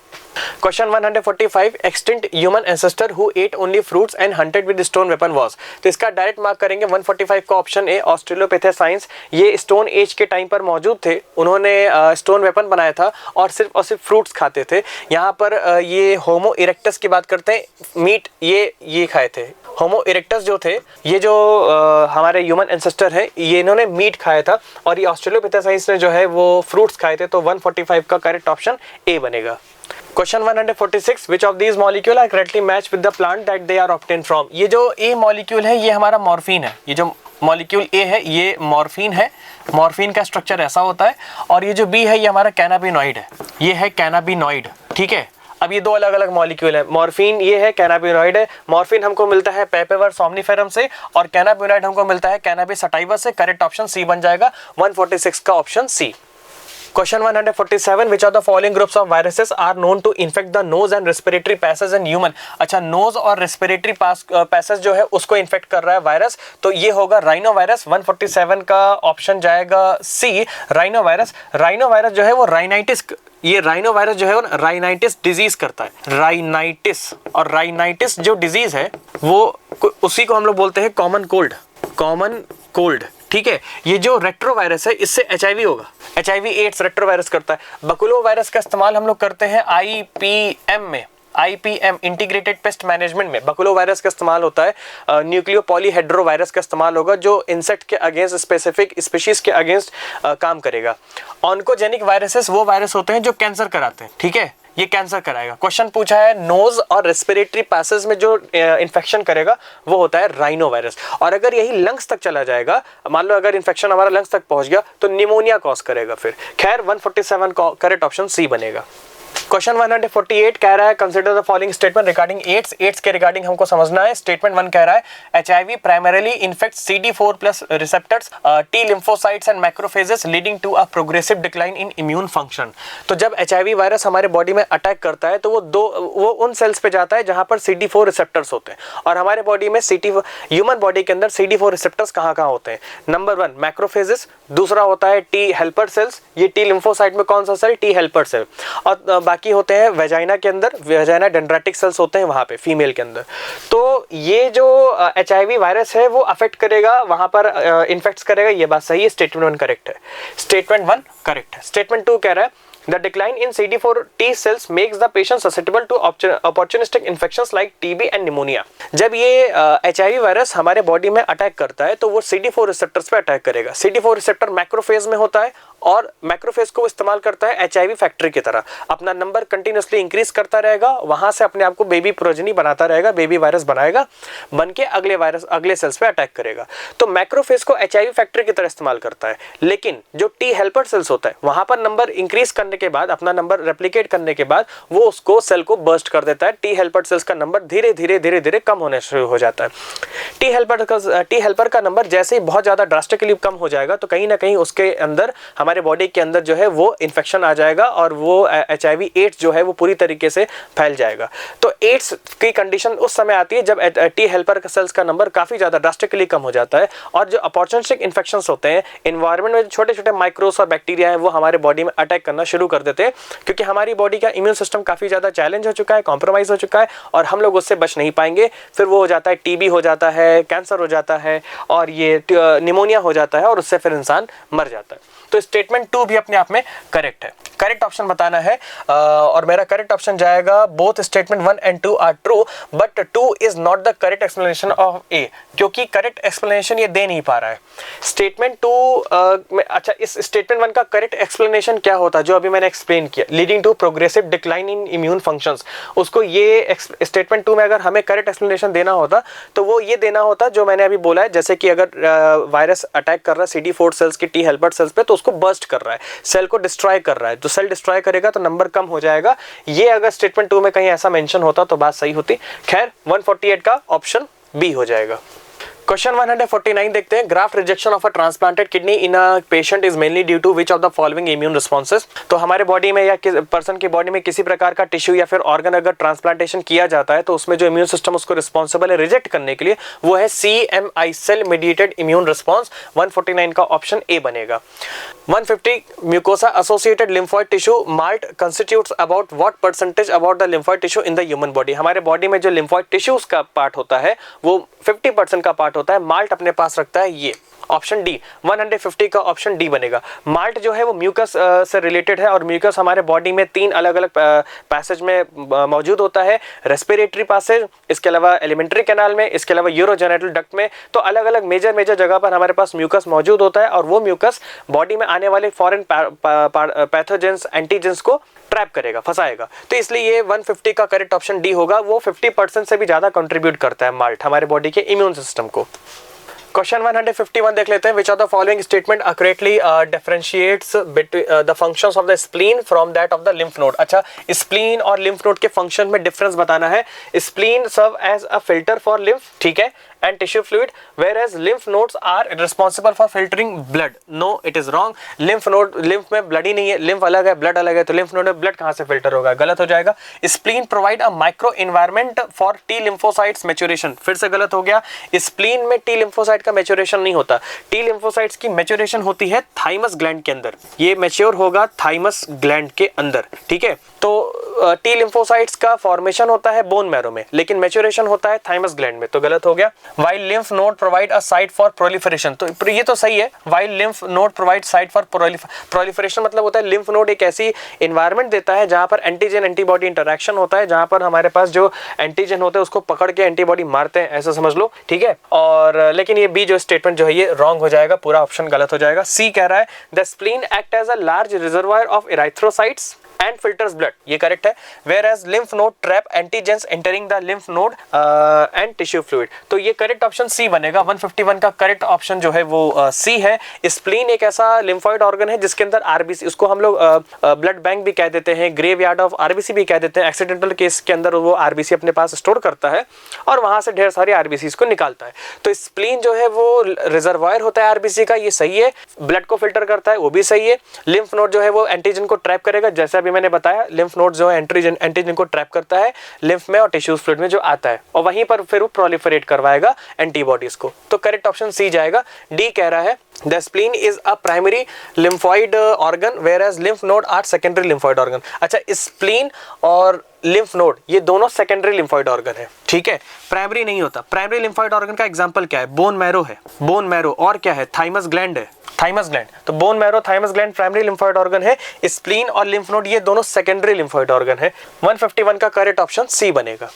Question 145, extinct human ancestor who ate only fruits and hunted with stone weapon was. तो इसका डायरेक्ट मार्क करेंगे 145 का ऑप्शन ए, ऑस्ट्रेलोपिथेसाइंस। ये स्टोन एज के टाइम पर मौजूद थे, उन्होंने स्टोन वेपन बनाया था और सिर्फ फ्रूट्स खाते थे। यहाँ पर ये होमो इरेक्टस की बात करते हैं, मीट ये खाए थे। होमो इरेक्टस जो थे, ये जो हमारे ह्यूमन एंसेस्टर है, ये इन्होंने मीट खाया था और ये ऑस्ट्रेलोपिथेसाइंस ने जो है वो फ्रूट्स खाए थे। तो 145 का करेक्ट ऑप्शन ए बनेगा। Question 146, which of these molecule are correctly matched with the plant that they are obtained from। ये जो ए मॉलिक्यूल है ये हमारा मॉर्फिन है। ये जो मॉलिक्यूल ए है ये मॉर्फिन है। मॉर्फिन का स्ट्रक्चर ऐसा होता है। और ये जो बी है ये हमारा कैनाबिनॉइड है, ये है कैनाबिनॉइड, ठीक है। अब ये दो अलग अलग मॉलिक्यूल है। मॉर्फिन ये है, कैनाबिनॉइड है। मॉर्फिन हमको मिलता है पेपेवर सोम्निफेरम से और कैनाबिनॉइड हमको मिलता है कैनाबिस सटाइवा से। करेक्ट ऑप्शन सी बन जाएगा, 146 का option C. Question 147, which of the following groups of viruses are known to infect the nose and respiratory passages in human। अच्छा, नोज और रेस्पिरेटरी पैसेज जो है उसको इन्फेक्ट कर रहा है वायरस, तो ये होगा राइनो वायरस। 147 का ऑप्शन जाएगा सी, राइनो वायरस। राइनो वायरस जो है वो राइनाइटिस, ये राइनो वायरस जो है वो राइनाइटिस डिजीज करता है, राइनाइटिस। और राइनाइटिस जो डिजीज है वो उसी को हम लोग बोलते हैं कॉमन कोल्ड, कॉमन कोल्ड, ठीक है। ये जो रेट्रोवायरस है इससे एचआईवी होगा, एचआईवी एड्स रेट्रोवायरस करता है। बकुलो वायरस का इस्तेमाल हम लोग करते हैं आईपीएम में, आईपीएम इंटीग्रेटेड पेस्ट मैनेजमेंट में बकुलो वायरस का इस्तेमाल होता है। न्यूक्लियो पॉलीहेड्रो वायरस का इस्तेमाल होगा जो इंसेक्ट के अगेंस्ट, स्पेसिफिक स्पीशीज के अगेंस्ट काम करेगा। ऑन्कोजेनिक वायरसेस वो वायरस होते हैं जो कैंसर कराते हैं, ठीक है, ये कैंसर कराएगा। क्वेश्चन पूछा है नोज और रेस्पिरेटरी पैसेज में जो इन्फेक्शन करेगा वो होता है राइनो वायरस। और अगर यही लंग्स तक चला जाएगा, मान लो अगर इन्फेक्शन हमारा लंग्स तक पहुंच गया तो निमोनिया कॉज करेगा फिर। खैर 147 का करेक्ट ऑप्शन सी बनेगा। क्वेश्चन 148 कह रहा है consider the following statement regarding AIDS. AIDS के रिगार्डिंग हमको समझना है। स्टेटमेंट 1 कह रहा है HIV primarily infects CD4+ receptors, T lymphocytes and macrophages leading to a progressive decline in immune function. तो जब एचआईवी वायरस हमारे बॉडी में अटैक करता है तो वो उन सेल्स पे जाता है जहां पर CD4 रिसेप्टर्स होते हैं। और हमारे बॉडी में ह्यूमन बॉडी के अंदर CD4 रिसेप्टर्स कहाँ होते हैं? नंबर 1 मैक्रोफेजेस, दूसरा होता है T हेल्पर सेल्स, ये T लिम्फोसाइट में कौन सा सेल? T helper cell. और बाकी होते हैं वेजाइना के अंदर, वेजाइना डेंड्राटिक सेल्स होते हैं वहां पे फीमेल के अंदर। तो ये जो एचआईवी वायरस है वो अफेक्ट करेगा, वहां पर इन्फेक्ट करेगा, ये बात सही है। स्टेटमेंट 1 करेक्ट है, स्टेटमेंट 1 करेक्ट है। स्टेटमेंट 2 कह रहा है The decline in CD4 T cells makes the patient susceptible to opportunistic infections like TB and pneumonia। जब ये HIV वायरस हमारे बॉडी में अटैक करता है तो वो CD4 रिसेप्टर्स पे अटैक करेगा। CD4 रिसेप्टर मैक्रोफेज में होता है और मैक्रोफेज को इस्तेमाल करता है HIV फैक्ट्री की तरह, अपना नंबर कंटिन्यूसली इंक्रीज करता रहेगा, वहां से अपने आप को बेबी प्रोजेनी बनाता रहेगा, बेबी वायरस बनाएगा, बन के अगले सेल्स पे अटैक करेगा। तो मैक्रोफेज को HIV फैक्ट्री की तरह इस्तेमाल करता है। लेकिन जो T हेल्पर सेल्स होता है वहां पर नंबर इंक्रीज करने के बाद, अपना नंबर रेप्लिकेट करने के बाद वो उसको सेल को बर्स्ट कर देता है। T हेल्पर सेल्स का नंबर धीरे धीरे कम होने शुरू हो जाता है। T हेल्पर का नंबर जैसे ही बहुत ज्यादा ड्रास्टिकली कम हो जाएगा तो कहीं ना कहीं उसके अंदर, हमारे बॉडी के अंदर जो है वो इन्फेक्शन आ जाएगा और वो HIV एड्स जो है वो पूरी तरीके से फैल जाएगा। तो एड्स की कंडीशन उस समय आती है जब T हेल्पर सेल्स का नंबर काफी ज्यादा ड्रास्टिकली कम हो जाता है। और जो अपॉर्चुनिस्टिक इन्फेक्शंस होते हैं, एनवायरनमेंट में छोटे छोटे माइक्रोब्स और बैक्टीरिया है वो हमारे बॉडी में अटैक करना शुरू कर देते हैं, क्योंकि हमारी बॉडी का इम्यून सिस्टम काफी ज्यादा चैलेंज हो चुका है, कॉम्प्रोमाइज हो चुका है और हम लोग उससे बच नहीं पाएंगे। फिर वो हो जाता है TB हो जाता है, कैंसर हो जाता है और ये निमोनिया हो जाता है और उससे फिर इंसान मर जाता है। तो स्टेटमेंट 2 भी अपने आप में करेक्ट है। करेक्ट ऑप्शन बताना है और मेरा करेक्ट ऑप्शन जाएगा both statement 1 and 2 are true but 2 is not the correct explanation of A, क्योंकि करेक्ट एक्सप्लेनेशन ये दे नहीं पा रहा है। स्टेटमेंट 2 में, अच्छा, इस स्टेटमेंट 1 का करेक्ट एक्सप्लेनेशन क्या होता है जो अभी मैंने एक्सप्लेन किया, leading to progressive decline in immune functions, उसको ये स्टेटमेंट 2 में अगर हमें करेक्ट एक्सप्लेनेशन देना होता तो वो ये देना होता जो मैंने अभी बोला है, जैसे कि अगर वायरस अटैक कर रहा है CD4 सेल्स की T हेल्पर सेल्स पे तो उसको बर्स्ट कर रहा है, सेल को डिस्ट्रॉय कर रहा है, तो सेल डिस्ट्रॉय करेगा तो नंबर कम हो जाएगा। ये अगर स्टेटमेंट 2 में कहीं ऐसा मेंशन होता तो बात सही होती। खैर 148 का ऑप्शन बी हो जाएगा। क्वेश्चन 149 देखते हैं। Graft rejection of a transplanted kidney in a patient is mainly due to which of the following immune responses. तो हमारे बॉडी में या पर्सन की बॉडी में किसी प्रकार का टिश्यू या फिर ऑर्गन अगर ट्रांसप्लांटेशन किया जाता है तो उसमें जो इम्यून सिस्टम उसको रिस्पॉन्सिबल है रिजेक्ट करने के लिए वो है CMI, cell mediated immune response. 149 का ऑप्शन ए बनेगा। 150 mucosa associated lymphoid tissue MALT constitutes about what percentage about the lymphoid tissue in the human body. हमारे बॉडी में जो लिम्फोइड टिश्यूज का पार्ट होता है वो 50% का पार्ट होता है, माल्ट अपने पास रखता है ये। ऑप्शन डी 150 का ऑप्शन डी बनेगा। माल्ट जो है वो म्यूकस से रिलेटेड है और म्यूकस हमारे बॉडी में 3 अलग अलग पैसेज में मौजूद होता है। रेस्पिरेटरी पैसेज, इसके अलावा एलिमेंट्री कैनाल में, इसके अलावा यूरोजेनिटल डक्ट में। तो अलग अलग मेजर जगह पर हमारे पास म्यूकस मौजूद होता है और वो म्यूकस बॉडी में आने वाले फॉरेन पैथोजेंस, एंटीजेंस को ट्रैप करेगा, फंसाएगा। तो इसलिए ये 150 का करेक्ट ऑप्शन डी होगा। वो 50% से भी ज्यादा कंट्रीब्यूट करता है माल्ट हमारे बॉडी के इम्यून सिस्टम को। क्वेश्चन 151 देख लेते हैं। Which of the following statement accurately differentiates the functions of the spleen from that of the lymph node. अच्छा, स्प्लीन और लिम्फ नोड के फंक्शन में डिफरेंस बताना है। Spleen serve as a filter for lymph, ठीक है, and tissue fluid, whereas lymph nodes are responsible for filtering blood. No, it is wrong. lymph में blood ही नहीं है, lymph अलग है, blood अलग है, तो lymph node में blood कहाँ से filter होगा, गलत हो जाएगा। spleen provide a micro environment for T lymphocytes maturation, फिर से गलत हो गया। spleen में T lymphocyte का maturation नहीं होता, T lymphocytes की maturation होती है thymus gland के अंदर। ये mature होगा thymus gland के अंदर, ठीक है। तो T lymphocytes का फॉर्मेशन होता है बोन मैरो में, लेकिन मैच्योरेशन होता है थाइमस ग्लैंड में, तो गलत हो गया। While lymph node provide a site for proliferation, तो ये तो सही है। While lymph node provide site for proliferation मतलब होता है lymph node एक ऐसी environment देता है जहां पर एंटीजन एंटीबॉडी इंटरेक्शन होता है, जहां पर हमारे पास जो एंटीजन होते हैं उसको पकड़ के एंटीबॉडी मारते हैं, ऐसा समझ लो, ठीक है। और लेकिन ये बी जो स्टेटमेंट जो है ये रॉन्ग हो जाएगा, पूरा ऑप्शन गलत हो जाएगा। सी कह रहा है the spleen act as a large reservoir of erythrocytes and filters blood, ये करेक्ट है। whereas lymph node trap antigens entering the lymph node and tissue fluid, तो ये करेक्ट ऑप्शन सी बनेगा। 151 का करेक्ट ऑप्शन जो है वो सी है। स्प्लीन एक ऐसा लिम्फॉइड ऑर्गन है जिसके अंदर आरबीसी, उसको हम लोग ब्लड बैंक भी कह देते हैं, ग्रेव यार्ड ऑफ आरबीसी भी कह देते हैं। एक्सीडेंटल केस के अंदर वो आरबीसी अपने पास स्टोर करता है और वहां से ढेर सारी आरबीसी को निकालता है। तो स्प्लीन जो है वो रिजर्वायर होता है आरबीसी का, ये सही है। ब्लड को फिल्टर करता है, वो भी सही है। लिम्फ नोड जो है वो एंटीजन को ट्रैप करेगा, जैसा मैंने बताया लिम्फ नोड जो है एंटीजन को ट्रैप करता है लिम्फ में और टिश्यूज फ्लूइड में जो आता है, और वहीं पर फिर वो प्रोलिफरेट करवाएगा एंटीबॉडीज को। तो करेक्ट ऑप्शन सी जाएगा। डी कह रहा है the spleen is a primary lymphoid organ whereas lymph node are secondary lymphoid organ. अच्छा, स्प्लीन और लिम्फ नोड ये दोनों सेकेंडरी लिम्फॉइड ऑर्गन है, ठीक है, प्राइमरी नहीं होता। प्राइमरी लिम्फॉइड ऑर्गन का एग्जांपल क्या है? बोन मैरो है, बोन मैरो, और क्या है? थाइमस ग्लैंड है, थाइमस ग्लैंड। तो bone marrow, thymus gland primary lymphoid organ है, स्प्लीन और लिम्फ नोड ये दोनों सेकेंडरी लिम्फॉइड ऑर्गन है। 151 का करेक्ट ऑप्शन सी बनेगा।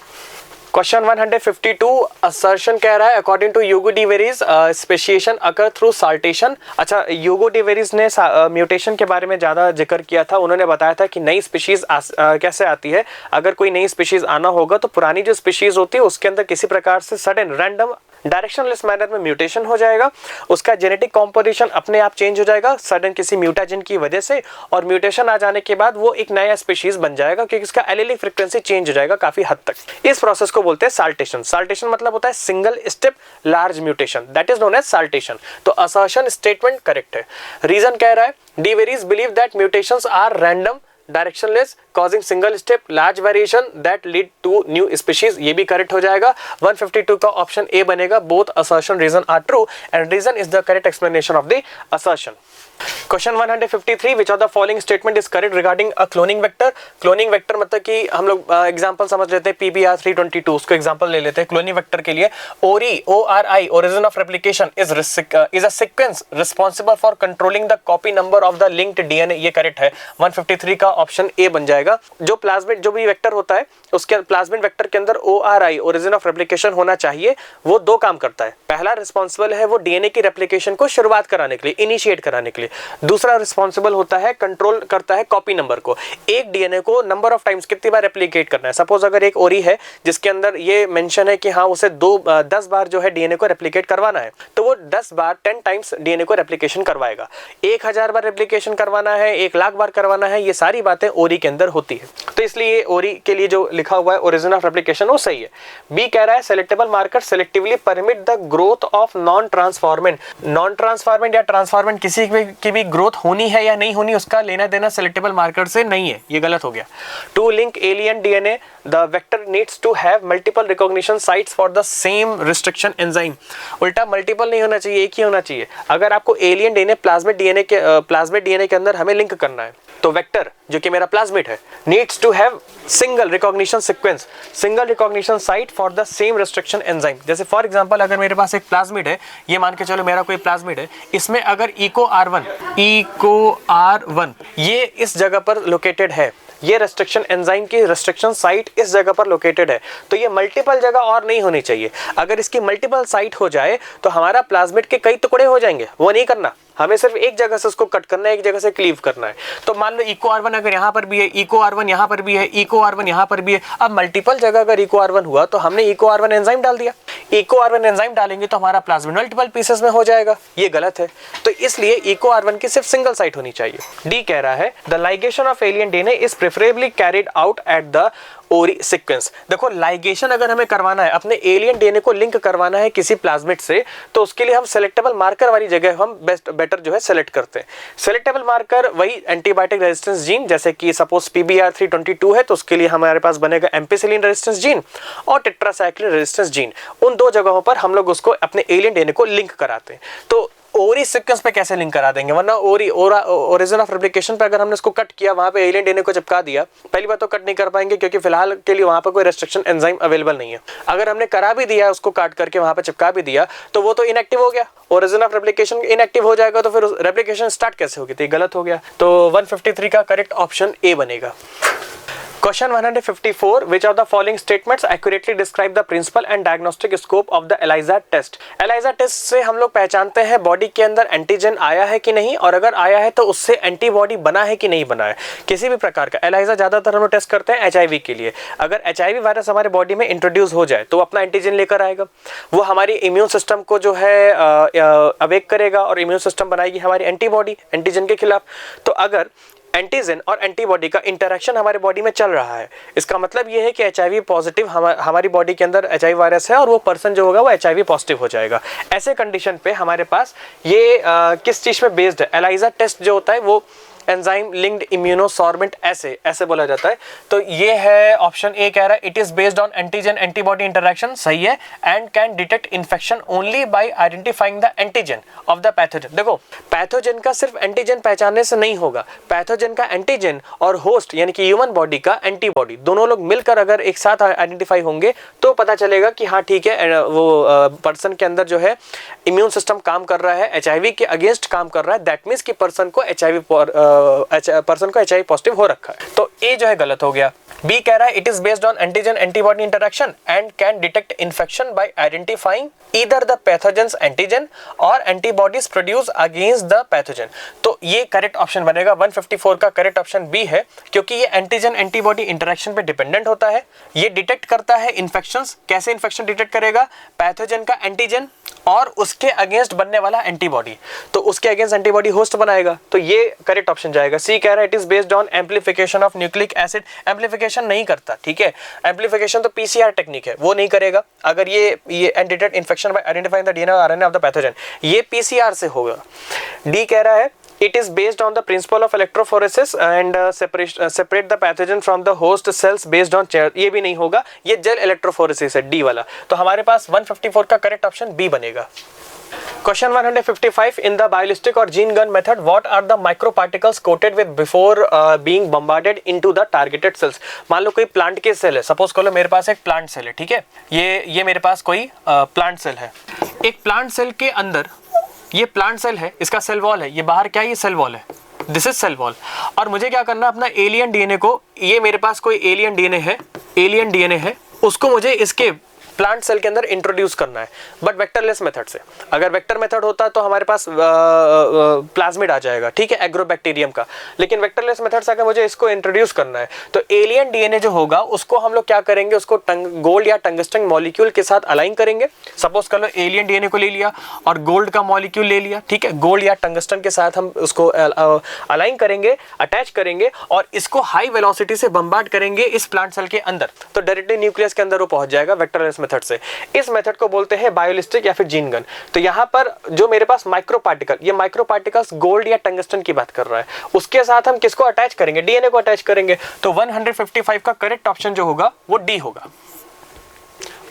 क्वेश्चन 152 असर्शन कह रहा है according to Hugo de Vries speciation occur through saltation. अच्छा, यूगो डी वेरीज ने म्यूटेशन के बारे में ज्यादा जिक्र किया था। उन्होंने बताया था कि नई स्पीशीज कैसे आती है। अगर कोई नई स्पीशीज आना होगा तो पुरानी जो स्पीशीज होती है उसके अंदर किसी प्रकार से सडन रैंडम डायरेक्शनलेस मैनर में म्यूटेशन हो जाएगा, उसका जेनेटिक कॉम्पोजिशन अपने आप चेंज हो जाएगा सडन किसी म्यूटाजन की वजह से, और म्यूटेशन आ जाने के बाद वो एक नया स्पीशीज बन जाएगा क्योंकि इसका एलीलिक फ्रीक्वेंसी चेंज हो जाएगा काफी हद तक। इस प्रोसेस को बोलते हैं साल्टेशन। साल्टेशन मतलब होता है single step large mutation, that is known as saltation. तो असर्शन स्टेटमेंट करेक्ट है। रीजन कह रहा है de Vries believe that mutations are random directionless causing single step large variation that lead to new species, ये भी correct हो जाएगा। 152 का ऑप्शन ए बनेगा। both assertion reason are true and reason is the correct explanation of the assertion। Question 153 which of the following statement is correct regarding a cloning vector. Cloning vector मतलब कि हम लोग example समझ लेते हैं PBR 322, उसको example ले लेते हैं क्लोनिंग वेक्टर के लिए। ORI origin of replication is a sequence responsible for controlling the copy number of the linked DNA, ये करेक्ट है। 153 का ऑप्शन ए बन जाएगा। जो प्लाज्मिड जो भी वेक्टर होता है उसके प्लाज्मिड वेक्टर के अंदर ORI ओरिजिन ऑफ रेप्लिकेशन होना चाहिए। वो दो काम करता है। पहला रिस्पांसिबल है वो DNA की रेप्लिकेशन को शुरुआत कराने के लिए, इनिशिएट कराने के लिए। लिए। दूसरा रिस्पॉन्सिबल होता है, कंट्रोल करता है कॉपी नंबर को। एक डीएनए को नंबर ऑफ टाइम्स कितनी बार रेप्लिकेट करना है। सपोज अगर एक ओरी है जिसके अंदर ये मेंशन है कि हाँ उसे 10 बार जो है डीएनए को रेप्लिकेट करवाना है, तो वो 10 बार 10 टाइम्स डीएनए को रेप्लिकेशन करवाएगा। 1000 बार रेप्लिकेशन करवाना है, 1,00,000 बार करवाना है, ये सारी बातें ओरी के अंदर होती है। तो इसलिए ओरी के लिए जो लिखा हुआ है ओरिजिन ऑफ रेप्लिकेशन वो सही है। बी कह रहा है selectable marker selectively permit the growth of non transformant. Non transformant या ट्रांसफॉर्मेंट किसी की भी ग्रोथ होनी है या नहीं होनी, उसका लेना देना सेलेक्टेबल मार्कर से नहीं है, ये गलत हो गया। To link alien DNA the vector needs to have multiple recognition sites for the same restriction enzyme. उल्टा मल्टीपल नहीं होना चाहिए, एक ही होना चाहिए। अगर आपको एलियन डीएनए प्लाज्मिड डीएनए के अंदर हमें लिंक करना है, तो वेक्टर जो कि मेरा प्लाज्मिड है needs to have single recognition sequence, single recognition site for the same restriction enzyme. जैसे फॉर एग्जांपल अगर मेरे पास एक प्लाज्मिड है, ये मान के चलो मेरा कोई प्लाज्मिड है, इसमें अगर इको R1 ये इस जगह पर लोकेटेड है, ये रेस्ट्रिक्शन एंजाइम की रेस्ट्रिक्शन साइट इस जगह पर लोकेटेड है, तो ये मल्टीपल जगह और नहीं होनी चाहिए। अगर इसकी मल्टीपल साइट हो जाए तो हमारा प्लाज्मिड के कई टुकड़े हो जाएंगे, वो नहीं करना, हमें सिर्फ एक जगह से उसको कट करना है, एक जगह से क्लीव करना है। तो मान लो इको R1 अगर यहाँ पर भी है, इको R1 यहाँ पर भी है, इको R1 यहाँ पर भी है, अब मल्टीपल जगह अगर इको R1 हुआ तो हमने इको R1 एंजाइम डाल दिया। इको R1 एंजाइम डालेंगे तो हमारा प्लाज्मिड मल्टीपल पीसेस में हो जाएगा, ये गलत है। तो इसलिए इको R1 की सिर्फ सिंगल साइट होनी चाहिए। डी कह रहा है the ligation of alien DNA is preferably carried out at the ओरी सीक्वेंस। देखो लाइगेशन अगर हमें करवाना है, अपने एलियन डीएनए को लिंक करवाना है किसी प्लाज्मिड से, तो उसके लिए हम सेलेक्टेबल मार्कर वाली जगह हम बेटर जो है सेलेक्ट करते हैं। सेलेक्टेबल मार्कर वही एंटीबायोटिक रेजिस्टेंस जीन, जैसे कि सपोज PBR322 है तो उसके लिए हमारे पास बनेगा एम्पिसिलिन रेजिस्टेंस जीन और टेट्रासाइक्लिन रेजिस्टेंस जीन। उन दो जगहों पर हम लोग उसको अपने एलियन डीएनए को लिंक कराते हैं। तो ओरी सीक्वेंस पे कैसे लिंक करा देंगे, वरना ओरिजिन ऑफ रेप्लिकेशन पे अगर हमने इसको कट किया, वहां पे एलियन डीएनए को चिपका दिया, पहली बात तो कट नहीं कर पाएंगे क्योंकि फिलहाल के लिए वहां पर कोई रेस्ट्रिक्शन एंजाइम अवेलेबल नहीं है। अगर हमने करा भी दिया, उसको काट करके वहां पे चिपका भी दिया, तो वो तो इनएक्टिव हो गया, ओरिजिन ऑफ रेप्लिकेशन इनएक्टिव हो जाएगा, तो फिर रेप्लिकेशन स्टार्ट कैसे होगी, तो ये गलत हो गया। तो 153 का करेक्ट ऑप्शन ए बनेगा। Question 154, which of the following statements accurately describe the principle and diagnostic scope of the ELISA test? ELISA test से हम लोग पहचानते हैं बॉडी के अंदर एंटीजन आया है कि नहीं, और अगर आया है तो उससे एंटीबॉडी बना है कि नहीं बना है, किसी भी प्रकार का। ELISA ज्यादातर हम लोग टेस्ट करते हैं HIV के लिए। अगर HIV वायरस हमारे बॉडी में इंट्रोड्यूस हो जाए तो वो अपना एंटीजन लेकर आएगा, वो हमारी इम्यून सिस्टम को जो है अवेक करेगा और इम्यून सिस्टम बनाएगी हमारी एंटीबॉडी एंटीजन के खिलाफ। तो अगर एंटीजन और एंटीबॉडी का इंटरेक्शन हमारे बॉडी में चल रहा है, इसका मतलब ये है कि HIV पॉजिटिव हमारी बॉडी के अंदर HIV वायरस है और वो पर्सन जो होगा वो HIV पॉजिटिव हो जाएगा। ऐसे कंडीशन पे हमारे पास ये किस चीज में बेस्ड है, ELISA टेस्ट जो होता है वो एंजाइम लिंक्ड इम्यूनोसॉर्बेंट ऐसे बोला जाता है। तो ये है ऑप्शन ए कह रहा है it is based on antigen antibody interaction, सही है, and can detect infection only by identifying the antigen of the pathogen. देखो पैथोजन का सिर्फ एंटीजन पहचानने से नहीं होगा, पैथोजन का एंटीजन और होस्ट यानी कि ह्यूमन बॉडी का एंटीबॉडी दोनों लोग मिलकर अगर एक साथ आइडेंटिफाई होंगे तो पता चलेगा कि हाँ ठीक है वो पर्सन के अंदर जो है इम्यून सिस्टम काम कर रहा है, HIV के अगेंस्ट काम कर रहा है, दैट मीन्स कि पर्सन को HIV पॉजिटिव हो रखा है। तो ए जो है गलत हो गया। बी कह रहा है it is based on antigen antibody interaction and can detect infection by identifying either the pathogens antigen और antibodies produce against the pathogen. तो ये करेक्ट ऑप्शन बनेगा। 154 का करेक्ट ऑप्शन बी है, क्योंकि ये एंटीजन एंटीबॉडी इंटरेक्शन पे डिपेंडेंट होता है। ये डिटेक्ट करता है इन्फेक्शंस। कैसे इन्फेक्शन डिटेक्ट करेगा, पैथोजन का एंटीजन और उसके अगेंस्ट बनने वाला एंटीबॉडी, तो उसके अगेंस्ट एंटीबॉडी होस्ट बनाएगा। तो ये करेक्ट ऑप्शन जाएगा। सी कह रहा है it is based on amplification of nucleic acid. Amplification नहीं करता, ठीक है, एम्प्लीफिकेशन तो PCR टेक्निक है, वो नहीं करेगा। अगर ये detect infection by identifying the DNA और RNA ऑफ द पैथोजन, ये PCR से होगा। डी कह रहा है it is based on the principle of electrophoresis and separate the pathogen from the host cells based on chair। ये भी नहीं होगा, ये जेल इलेक्ट्रोफोरेसिस है, डी वाला। तो हमारे पास 154 का करेक्ट ऑप्शन बी बनेगा। Question 155, in the ballistic or gene gun method, what are the microparticles coated with before being bombarded into the targeted cells? मान लो कोई प्लांट के सेल है, सपोज करो मेरे पास एक प्लांट सेल है, ठीक है, ये मेरे पास कोई प्लांट सेल है। एक प्लांट सेल के अंदर ये प्लांट सेल है, इसका सेल वॉल है, ये बाहर क्या है, ये सेल वॉल है, दिस इज सेल वॉल। और मुझे क्या करना है, अपना एलियन DNA को, ये मेरे पास कोई एलियन DNA है, उसको मुझे इसके प्लांट सेल के अंदर इंट्रोड्यूस करना है, बट वेक्टरलेस मेथड से। अगर वेक्टर मेथड होता तो हमारे पास प्लाज्मिड आ जाएगा, ठीक है, एग्रोबैक्टीरियम का। लेकिन वेक्टरलेस मेथड से अगर मुझे इसको इंट्रोड्यूस करना है तो एलियन डीएनए जो होगा उसको हम लोग क्या करेंगे, उसको गोल्ड या टंगस्टन मॉलिक्यूल के साथ अलाइन करेंगे। सपोज कर लो एलियन डीएनए को ले लिया और गोल्ड का मॉलिक्यूल ले लिया, ठीक है, गोल्ड या टंगस्टन के साथ हम उसको अलाइन करेंगे, अटैच करेंगे और इसको हाई वेलोसिटी से बम्बार्ड करेंगे इस प्लांट सेल के अंदर, तो डायरेक्टली न्यूक्लियस के अंदर वो पहुंच जाएगा वेक्टरलेस मेथड से। इस मेथड को बोलते हैं बायोलिस्टिक या फिर जीन गन। तो यहाँ पर जो मेरे पास माइक्रो पार्टिकल, ये माइक्रो पार्टिकल्स गोल्ड या टंगस्टन की बात कर रहा है, उसके साथ हम किसको अटैच करेंगे, डीएनए को अटैच करेंगे। तो 155 का करेक्ट ऑप्शन जो होगा वो डी होगा।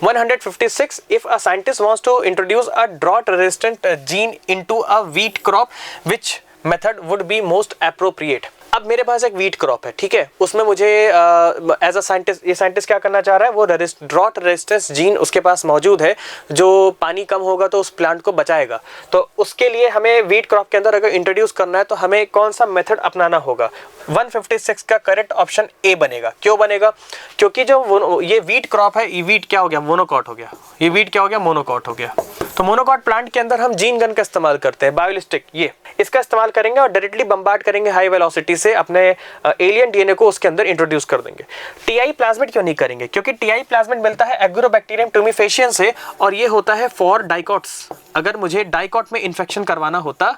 156, if a scientist wants to introduce a drought resistant gene into a wheat crop, which method would be most appropriate? अब मेरे पास एक वीट क्रॉप है, ठीक है, उसमें मुझे एज अ साइंटिस्ट, ये साइंटिस्ट क्या करना चाह रहा है, वो ड्रॉट रेजिस्टेंस जीन उसके पास मौजूद है, जो पानी कम होगा तो उस प्लांट को बचाएगा। तो उसके लिए हमें वीट क्रॉप के अंदर अगर इंट्रोड्यूस करना है तो हमें कौन सा मेथड अपनाना होगा। 156 का करेक्ट ऑप्शन ए बनेगा। क्यों बनेगा, क्योंकि जो ये वीट क्रॉप है, ये वीट क्या हो गया, मोनोकॉट हो गया, ये वीट क्या हो गया, मोनोकॉट हो गया। तो मोनोकॉट प्लांट के अंदर हम जीन गन का इस्तेमाल करते हैं, बायोलिस्टिक, ये इसका इस्तेमाल करेंगे और डायरेक्टली बम्बार्ड करेंगे हाई वेलोसिटी से, अपने एलियन डीएनए को उसके अंदर इंट्रोड्यूस कर देंगे। टीआई प्लाज्मिड क्यों नहीं करेंगे, क्योंकि टीआई प्लाज्मिड मिलता है एग्रोबैक्टीरियम टुमिफेशियन से और ये होता है फॉर डाइकॉट्स। अगर मुझे डाइकॉट में इन्फेक्शन करवाना होता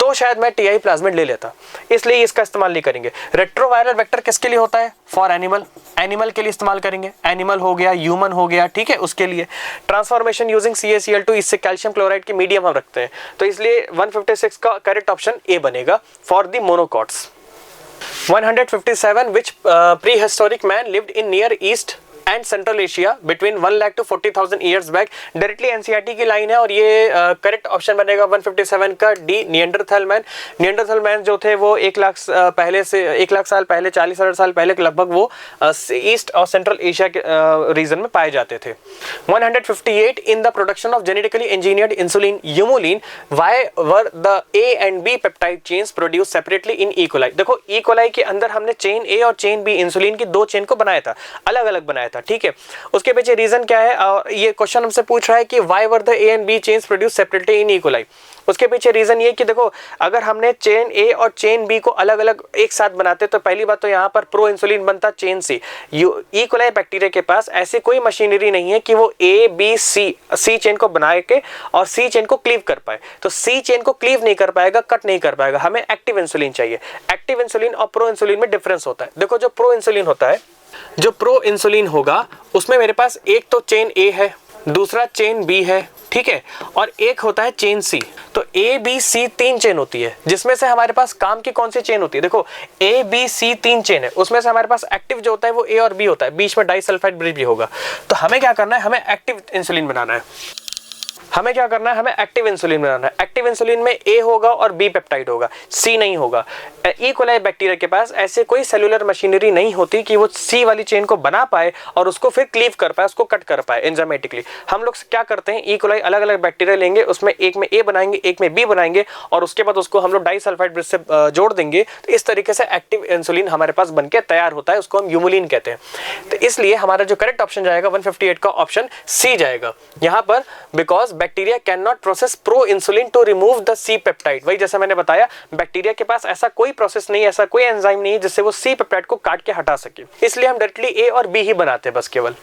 तो शायद मैं टीआई प्लाज्मिड ले लेता, इसलिए इसका इस्तेमाल नहीं करेंगे। रेट्रोवायरल वेक्टर किसके लिए होता है, फॉर एनिमल, एनिमल के लिए इस्तेमाल करेंगे, एनिमल हो गया, ह्यूमन हो गया, ठीक है, उसके लिए। ट्रांसफॉर्मेशन यूजिंग CaCl2, इससे कैल्शियम क्लोराइड की मीडियम हम रखते हैं, तो इसलिए 156 का करेक्ट ऑप्शन ए बनेगा for the monocots. 157, which prehistoric man lived in Near East and central Asia between 1 lakh to 40,000 years back. Directly NCERT की लाइन है और ये करेक्ट ऑप्शन बनेगा 157 का D, Neanderthal man. Neanderthal man जो थे वो 1 लाख पहले से 1 लाख साल पहले, 40,000 साल पहले लगभग वो ईस्ट और सेंट्रल एशिया के रीजन में पाए जाते थे। 158, in the production of genetically engineered insulin Humulin, why were the A and B peptide chains produce separately in E coli. देखो ई कोलाई के अंदर हमने चेन ए और चेन बी, इंसुलिन की 2 चेन को बनाया था, अलग अलग बनाया था, ठीक है। उसके पीछे रीजन क्या है, ये क्वेश्चन हमसे पूछ रहा है कि why were the A and B chains produce separately in E coli. उसके पीछे रीजन ये कि देखो अगर हमने चेन ए और चेन बी को अलग अलग एक साथ बनाते तो पहली बात तो यहाँ पर प्रो इंसुलिन बनता चेन सी। ई कोलाई बैक्टीरिया के पास ऐसी कोई मशीनरी नहीं है कि वो ए बी सी चेन को बना के और सी चेन को क्लीव कर पाए। तो सी चेन को क्लीव नहीं कर पाएगा, कट नहीं कर पाएगा, हमें एक्टिव इंसुलिन चाहिए। एक्टिव इंसुलिन और प्रो इंसुलिन में डिफरेंस होता है। देखो जो प्रो इंसुलिन होता है, जो प्रो इंसुलिन होगा उसमें मेरे पास एक तो चेन ए है, दूसरा चेन बी है, ठीक है, और एक होता है चेन सी। तो ए बी सी 3 चेन होती है, जिसमें से हमारे पास काम की कौन सी चेन होती है, देखो ए बी सी 3 चेन है, उसमें से हमारे पास एक्टिव जो होता है वो ए और बी होता है, बीच में डाइसल्फाइड ब्रिज भी होगा। तो हमें क्या करना है, हमें एक्टिव इंसुलिन बनाना है। हमें क्या करना है, हमें एक्टिव इंसुलिन बनाना है। एक्टिव इंसुलिन में ए होगा और बी पेप्टाइड होगा, सी नहीं होगा। ई कोलाई बैक्टीरिया के पास ऐसे कोई सेलुलर मशीनरी नहीं होती कि वो सी वाली चेन को बना पाए और उसको फिर क्लीव कर पाए, उसको कट कर पाए एंजाइमेटिकली। हम लोग क्या करते हैं, ई कोलाई अलग अलग बैक्टीरिया लेंगे, उसमें एक में ए बनाएंगे, एक में बी बनाएंगे और उसके बाद उसको हम लोग डाइसल्फाइड ब्रिज से जोड़ देंगे। तो इस तरीके से एक्टिव इंसुलिन हमारे पास बनके तैयार होता है, उसको हम यूमुलिन कहते हैं। तो इसलिए हमारा जो करेक्ट ऑप्शन जाएगा 158 का ऑप्शन सी जाएगा यहाँ पर, because bacteria can not process proinsulin to remove the C peptide. वही जैसा मैंने बताया, बैक्टीरिया के पास ऐसा कोई प्रोसेस नहीं, ऐसा कोई एंजाइम नहीं है जिससे वो सी पेप्टाइड को काट के हटा सके, इसलिए हम डायरेक्टली ए और बी ही बनाते हैं बस केवल।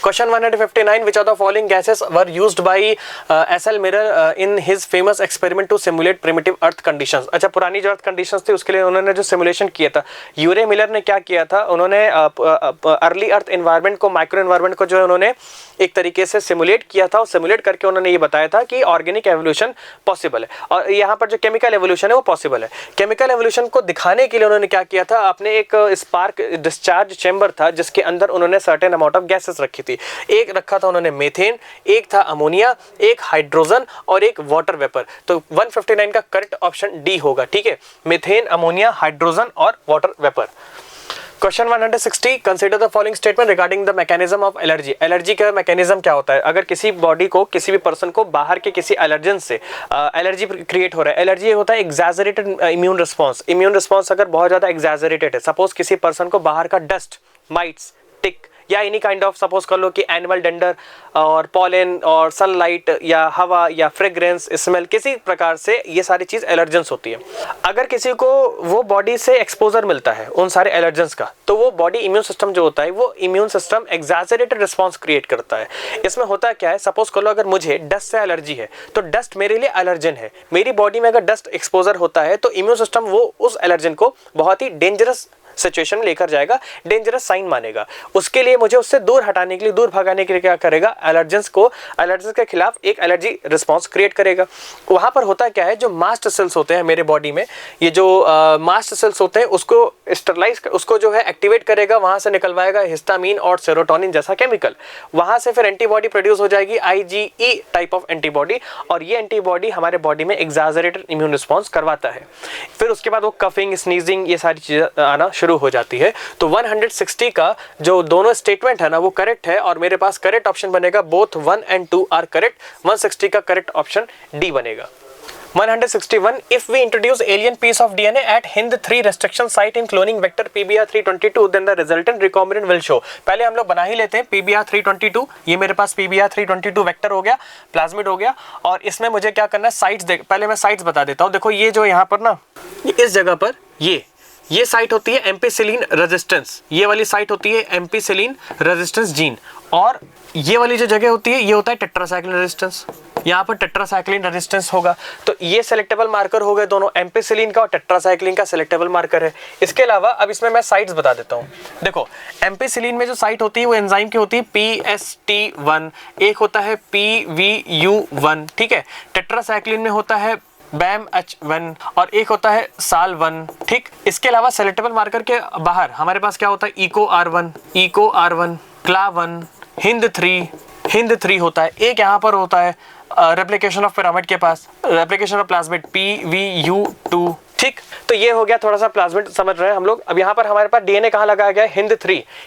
Question 159, which of the following gases were used by S.L. Miller in his famous experiment to simulate primitive earth conditions? अच्छा, पुरानी जो अर्थ कंडीशंस थी उसके लिए उन्होंने जो सिमुलेशन किया था, यूरे मिलर ने क्या किया था, उन्होंने अर्ली अर्थ एनवायरनमेंट को, माइक्रो एनवायरनमेंट को जो है उन्होंने एक तरीके से सिमुलेट किया था और सिमुलेट करके उन्होंने ये बताया था कि ऑर्गेनिक एवोल्यूशन पॉसिबल है और यहाँ पर जो केमिकल एवोल्यूशन है वो पॉसिबल है। केमिकल एवोल्यूशन को दिखाने के लिए उन्होंने क्या किया था, अपने एक स्पार्क डिस्चार्ज चेंबर था जिसके अंदर उन्होंने सर्टेन अमाउंट ऑफ गैसेस रखी थी। एक रखा था उन्होंने मीथेन, एक था अमोनिया, एक हाइड्रोजन और एक वाटर वेपर। तो 159 का करेक्ट ऑप्शन डी होगा, ठीक है, मीथेन, अमोनिया, हाइड्रोजन और water vapour. Question 160, consider the following statement regarding the mechanism of allergy. Allergy का मैकेनिज्म क्या होता है, अगर किसी बॉडी को, किसी भी पर्सन को बाहर के किसी एलर्जन से एलर्जी क्रिएट हो रहा है। एलर्जी होता है exaggerated immune response. Immune response अगर बहुत ज़्यादा एग्जैजरेटेड है, सपोज किसी पर्सन को बाहर का डस्ट, माइट्स, टिक या एनी काइंड ऑफ, सपोज कर लो कि एनिमल डंडर और पॉलन और सनलाइट या हवा या फ्रेग्रेंस, स्मेल, किसी प्रकार से ये सारी चीज़ एलर्जेंस होती है। अगर किसी को वो बॉडी से एक्सपोजर मिलता है उन सारे एलर्जेंस का, तो वो बॉडी इम्यून सिस्टम जो होता है वो immune system exaggerated response create करता है। इसमें होता क्या है, सपोज कर लो अगर मुझे डस्ट से एलर्जी है तो डस्ट मेरे लिए एलर्जन है। मेरी बॉडी में अगर डस्ट एक्सपोजर होता है तो इम्यून सिस्टम वो उस एलर्जन को बहुत ही डेंजरस सिचुएशन में लेकर जाएगा, डेंजरस साइन मानेगा। उसके लिए मुझे उससे दूर हटाने के लिए, दूर भगाने के लिए क्या करेगा, एलर्जेंस के खिलाफ एक एलर्जी रिस्पांस क्रिएट करेगा। वहां पर होता क्या है, जो मास्ट सेल्स होते हैं मेरे बॉडी में, ये जो मास्ट सेल्स होते हैं उसको स्टरलाइज, उसको जो है एक्टिवेट करेगा, वहां से निकलवाएगा हिस्टामिन और सेरोटोनिन जैसा केमिकल। वहां से फिर एंटीबॉडी प्रोड्यूस हो जाएगी, IgE टाइप ऑफ एंटीबॉडी, और ये एंटीबॉडी हमारे बॉडी में एग्जैजरेटेड इम्यून रिस्पॉन्स करवाता है। फिर उसके बाद वो कफिंग, स्नीजिंग, ये सारी चीजें आना शुरू हो जाती है। तो 160 का जो दोनों स्टेटमेंट है ना वो करेक्ट है, और मेरे पास करेक्ट ऑप्शन बनेगा, बोथ 1 and 2 आर करेक्ट। 160 का करेक्ट ऑप्शन डी बनेगा। 161, if we introduce alien piece of DNA at HindIII restriction site in cloning vector PBR322, then the resultant recombinant will show। पहले हम लोग बना ही लेते हैं PBR322, ये मेरे पास PBR322 वेक्टर हो गया, प्लाज्मिड हो गया, और इसमें मुझे क्या करना है, साइट्स देख, पहले मैं साइट्स बता देता हूँ। देखो ये जो यहाँ पर ना, इस जगह पर ये साइट होती है एम्पिसिलिन रेजिस्टेंस, ये वाली साइट होती है एम्पिसिलिन रेजिस्टेंस जीन, और ये वाली जो जगह होती है ये होता है टेट्रासाइक्लिन रेजिस्टेंस। यहाँ पर टेट्रासाइक्लिन रेजिस्टेंस होगा, तो ये सेलेक्टेबल मार्कर हो गए दोनों, एम्पिसिलिन का और टेट्रासाइक्लिन का सेलेक्टेबल मार्कर है। इसके अलावा अब इसमें मैं साइट्स बता देता हूँ। देखो एम्पिसिलिन में जो साइट होती है वो एंजाइम की होती है PST1, एक होता है PVU1, ठीक है। टेट्रासाइक्लिन में होता है BAMH1 और एक होता है SAL1, ठीक। इसके अलावा सेलेक्टेबल मार्कर के बाहर हमारे पास क्या होता है, EcoR1, CLA1, HindIII होता है। एक यहाँ पर होता है रेप्लिकेशन ऑफ पिरामिड के पास, रेप्लिकेशन ऑफ प्लाज्मिड PVU2, ठीक। तो ये हो गया थोड़ा सा प्लाज्मिड समझ रहे हैं हम लोग। अब यहाँ पर हमारे पास डीएनए कहाँ लगाया गया है,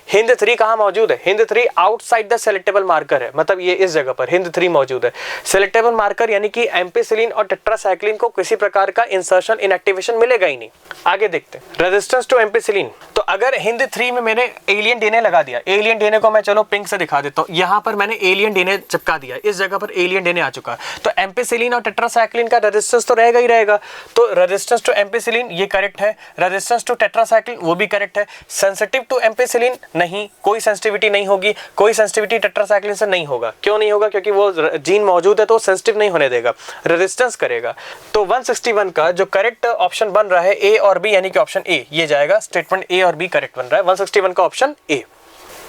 HindIII कहाँ मौजूद है, HindIII outside the selectable marker है, मतलब ये इस जगह पर HindIII मौजूद है। सेलेक्टेबल मार्कर यानी कि एम्पिसिलिन और टेट्रासाइक्लिन को किसी प्रकार का इंसर्शन, इनएक्टिवेशन मिलेगा ही नहीं। आगे देखते हैं रेजिस्टेंस टू एम्पिसिलिन। तो अगर HindIII में मैंने एलियन डीएनए लगा दिया, एलियन डीएनए को मैं चलो पिंक से दिखा देता हूँ, यहाँ पर मैंने एलियन डीएनए चिपका दिया, इस जगह पर एलियन डीएनए आ चुका, तो एम्पिसिलिन और टेट्रासाइक्लिन का रेजिस्टेंस तो रहेगा ही रहेगा। तो रेजिस्टेंस टू एम्पिसिलिन ये करेक्ट है, रेजिस्टेंस टू टेट्रासाइक्लिन वो भी करेक्ट है। सेंसिटिव टू एम्पिसिलिन नहीं, कोई सेंसिटिविटी नहीं होगी, कोई सेंसिटिविटी टेट्रासाइक्लिन से नहीं होगा। क्यों नहीं होगा, क्योंकि वो जीन मौजूद है तो सेंसिटिव नहीं होने देगा, रेजिस्टेंस करेगा। तो 161 का जो करेक्ट ऑप्शन बन रहा है ए और बी, यानी कि ऑप्शन ए ये जाएगा, स्टेटमेंट ए और बी करेक्ट बन रहा है। 161 का option A.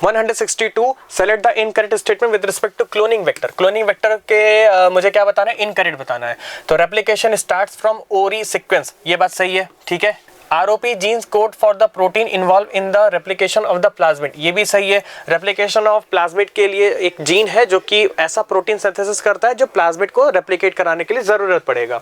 162, select the incorrect statement with respect to cloning vector. Cloning vector के मुझे क्या बताना है, इनकरेक्ट बताना है। तो replication starts from ori sequence, ये बात सही है, ठीक है। ROP genes code for the protein involve in the replication of the plasmid, ये भी सही है। रेप्लिकेशन ऑफ प्लाज्मिड के लिए एक जीन है जो कि ऐसा प्रोटीन सिंथेसिस करता है जो प्लाज्मिड को रेप्लिकेट कराने के लिए जरूरत पड़ेगा।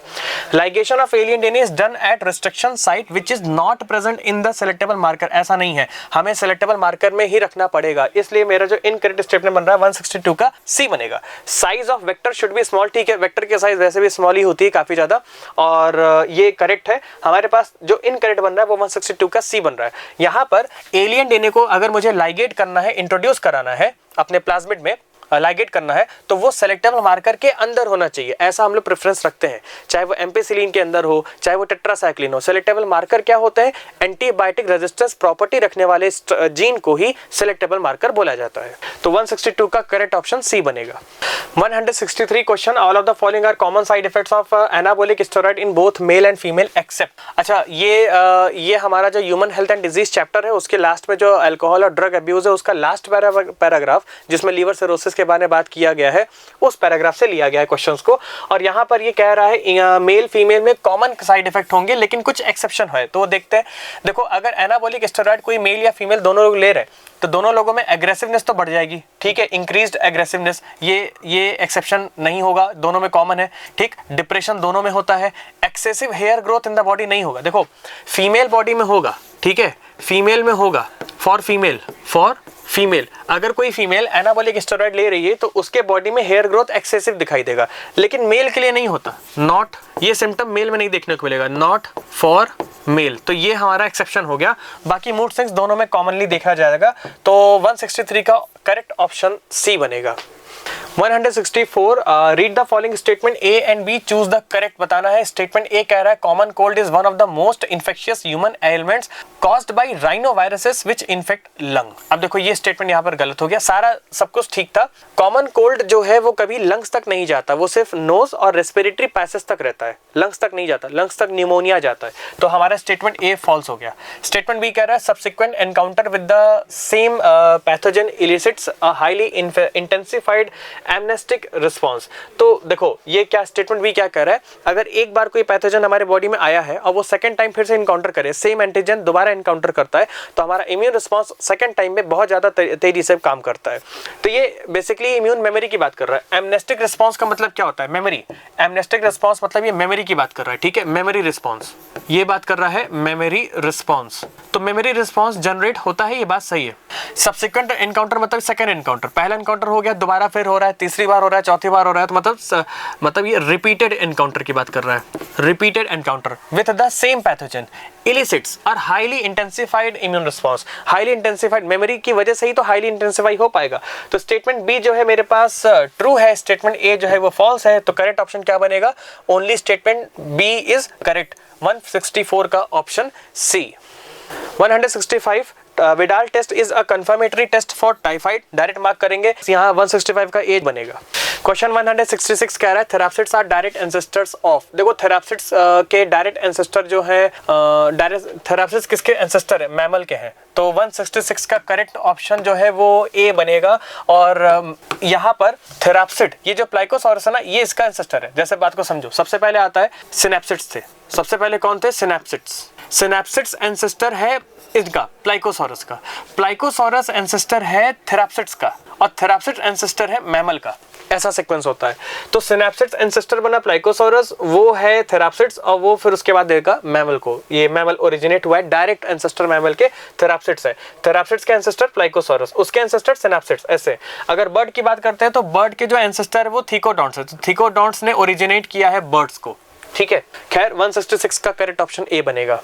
Ligation of alien DNA is done at restriction site which is not present in the selectable marker, ऐसा नहीं है, हमें सेलेक्टेबल मार्कर में ही रखना पड़ेगा, इसलिए मेरा जो इनकरेक्ट स्टेटमेंट बन रहा है 162 का सी बनेगा। Size of vector should be small, ठीक है, वेक्टर की साइज वैसे भी स्मॉल ही होती है काफी ज्यादा, और ये करेक्ट है। हमारे पास जो इनकरेक्ट बन रहा है वो 162 का सी बन रहा है। यहां पर एलियन डीएनए को अगर मुझे लाइगेट करना है, इंट्रोड्यूस कराना है अपने प्लाज्मिड में, लाइगेट करना है, तो वो सेलेक्टेबल मार्कर के अंदर होना चाहिए, ऐसा हम लोग प्रेफरेंस रखते हैं, चाहे वो एम्पिसिलिन के अंदर हो चाहे वो टेट्रासाइक्लिन हो। सेलेक्टेबल मार्कर क्या होते हैं, एंटीबायोटिक रेजिस्टेंस प्रॉपर्टी रखने वाले जीन को ही सेलेक्टेबल मार्कर बोला जाता है। तो 162 का करेक्ट ऑप्शन सी बनेगा। 163 question, all of the following are common side effects of anabolic steroid in both male and female except. अच्छा, ये हमारा जो human health and disease chapter है उसके लास्ट में जो अल्कोहल और ड्रग अब्यूज है उसका लास्ट पैराग्राफ जिसमें लीवर सिरोसिस के बारे में बात किया गया है, उस पैराग्राफ से लिया गया है क्वेश्चंस को। और यहाँ पर ये कह रहा है मेल फीमेल में कॉमन साइड इफेक्ट होंगे लेकिन कुछ एक्सेप्शन है, तो देखते हैं। देखो, अगर एनाबॉलिक स्टेरॉइड कोई मेल या फीमेल दोनों लोग ले रहे हैं तो दोनों लोगों में एग्रेसिवनेस तो बढ़ जाएगी, ठीक है, इंक्रीज्ड एग्रेसिवनेस, ये एक्सेप्शन नहीं होगा, दोनों में कॉमन है, ठीक। डिप्रेशन दोनों में होता है, excessive hair growth in the body नहीं होगा। देखो, फीमेल बॉडी में होगा, ठीक है, फीमेल में होगा, फॉर फीमेल, अगर कोई फीमेल एनाबॉलिक स्टेरॉइड ले रही है तो उसके बॉडी में हेयर ग्रोथ एक्सेसिव दिखाई देगा, लेकिन मेल के लिए नहीं होता। नॉट, ये सिम्टम मेल में नहीं देखने को मिलेगा, नॉट फॉर मेल। तो ये हमारा एक्सेप्शन हो गया। बाकी मूड स्विंग्स दोनों में कॉमनली देखा जाएगा। तो 163 का करेक्ट ऑप्शन सी बनेगा। 164 read the following statement A and B, choose the correct बताना है। स्टेटमेंट ए कह रहा है common cold is one of the most infectious human elements caused by rhinoviruses which infect lung. अब देखो ये statement यहाँ पर गलत हो गया, सारा सब कुछ ठीक था। कॉमन कोल्ड जो है वो कभी लंग्स तक नहीं जाता, वो सिर्फ नोज और रेस्पिरेटरी पैसेज तक रहता है, लंग्स तक नहीं जाता, लंग्स तक न्यूमोनिया जाता है। तो हमारा स्टेटमेंट ए फॉल्स हो गया। स्टेटमेंट बी कह रहा है subsequent encounter with the same pathogen elicits a highly intensified amnestic response. तो देखो ये क्या स्टेटमेंट भी क्या कह रहा है, अगर एक बार कोई पैथोजन हमारे बॉडी में आया है और वो सेकंड टाइम फिर से इनकाउंटर करे, सेम एंटीजन दोबारा इनकाउंटर करता है, तो हमारा इम्यून रिस्पॉन्स सेकंड टाइम में बहुत ज्यादा तेजी से काम करता है। तो ये बेसिकली इम्यून मेमोरी की बात कर रहा है। एमनेस्टिक रिस्पॉन्स का मतलब क्या होता है, मेमोरी। एमनेस्टिक रिस्पॉन्स मतलब ये मेमोरी की बात कर रहा है, ठीक है, मेमोरी रिस्पॉन्स, ये बात कर रहा है मेमोरी रिस्पॉन्स। तो मेमोरी रिस्पॉन्स जनरेट होता है, ये बात सही है। सब्सिक्वेंट एनकाउंटर मतलब सेकंड एनकाउंटर, पहला एनकाउंटर हो गया, दोबारा फिर हो रहा है, तीसरी बार हो रहा है, चौथी बार हो रहा है, तो मतलब ये रिपीटेड एनकाउंटर की बात कर रहा है। Repeated encounter with the same pathogen elicits और highly intensified immune response. Highly intensified memory की वजह से ही तो हाईली इंटेंसिफाई हो पाएगा। तो स्टेटमेंट बी जो है मेरे पास ट्रू है, स्टेटमेंट ए जो है वो फॉल्स है। तो करेक्ट ऑप्शन क्या बनेगा, only statement B is correct. 164 का option C. 165 Widal test is a confirmatory test for typhoid, direct mark करेंगे, यहाँ 165 का एज बनेगा। क्वेश्चन 166 कह रहा है थेराप्सिड्स आर डायरेक्ट एंसेस्टर्स ऑफ। देखो थेराप्सिड्स के डायरेक्ट एंसेस्टर जो है, डायरेक्ट थेराप्सिड्स किसके एंसेस्टर है, मैमल के हैं। तो 166 का करेक्ट ऑप्शन जो है वो ए बनेगा। और यहाँ पर थेराप्सिड, ये जो प्लाइकोसॉरस है ना, ये इसका एंसेस्टर है। जैसे बात को समझो, सबसे पहले आता है सिनेप्सिड्स थे, सबसे पहले कौन थे, सिनेप्सिड्स। सिनेप्सिड्स एंसेस्टर है इनका, प्लाइकोसॉरस का। प्लाइकोसॉरस एंसेस्टर है थेराप्सिड्स का, और थेराप्सिड्स एंसेस्टर है मैमल का। ऐसा सीक्वेंस होता है। तो सिनेप्सिड्स एंसेस्टर बना प्लाइकोसॉरस, वो है थेराप्सिड्स, और वो फिर उसके बाद देगा मैमल को। ये मैमल ओरिजिनेट हुआ है, डायरेक्ट एंसेस्टर मैमल के थेराप्सिड्स है। थेराप्सिड्स के एंसेस्टर प्लाइकोसॉरस, उसके एंसेस्टर सिनेप्सिड्स। ऐसे अगर बर्ड की बात करते हैं तो बर्ड के जो एंसेस्टर है वो थिकोडॉन्ट्स है। तो थिकोडॉन्ट्स ने ओरिजिनेट किया है बर्ड्स को, ठीक है। खैर 166 का करेक्ट ऑप्शन ए बनेगा।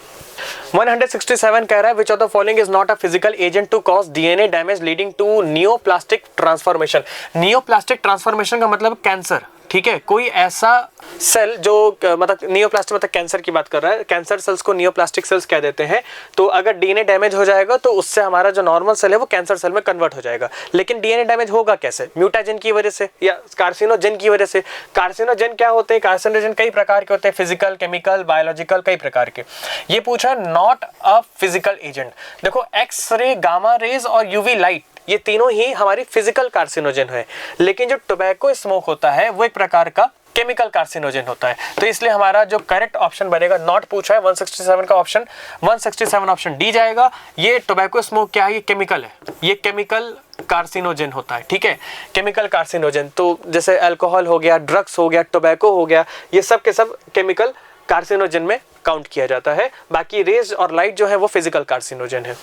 167 कह रहा है which of the following is not a physical agent to cause DNA damage leading to neoplastic transformation. Neoplastic transformation का मतलब कैंसर, ठीक है। कोई ऐसा सेल जो मतलब नियोप्लास्टिक मतलब कैंसर की बात कर रहा है, कैंसर सेल्स को नियोप्लास्टिक सेल्स कह देते हैं। तो अगर डीएनए डैमेज हो जाएगा तो उससे हमारा जो नॉर्मल सेल है वो कैंसर सेल में कन्वर्ट हो जाएगा। लेकिन डीएनए डैमेज होगा कैसे, म्यूटाजन की वजह से या कार्सिनोजन की वजह से। कार्सिनोजन क्या होते हैं, कार्सिनोजन कई प्रकार के होते हैं, फिजिकल, केमिकल, बायोलॉजिकल, कई प्रकार के। ये पूछा है नॉट अ फिजिकल एजेंट। देखो एक्स रे, गामा रेज और यूवी लाइट, ये तीनों ही हमारी फिजिकल कार्सिनोजन है। लेकिन जो टोबैको स्मोक होता है वो एक प्रकार का केमिकल कार्सिनोजन होता है। तो इसलिए हमारा जो करेक्ट ऑप्शन बनेगा, नॉट पूछा है 167 का ऑप्शन, 167 ऑप्शन डी जाएगा। ये टोबैको स्मोक क्या है, ये केमिकल है, ये केमिकल कार्सिनोजन होता है, ठीक है, केमिकल कार्सिनोजन। तो जैसे अल्कोहल हो गया, ड्रग्स हो गया, टोबैको हो गया, ये सब के सब केमिकल कार्सिनोजन में काउंट किया जाता है। बाकी रेज और लाइट जो है वो फिजिकल कार्सिनोजन है।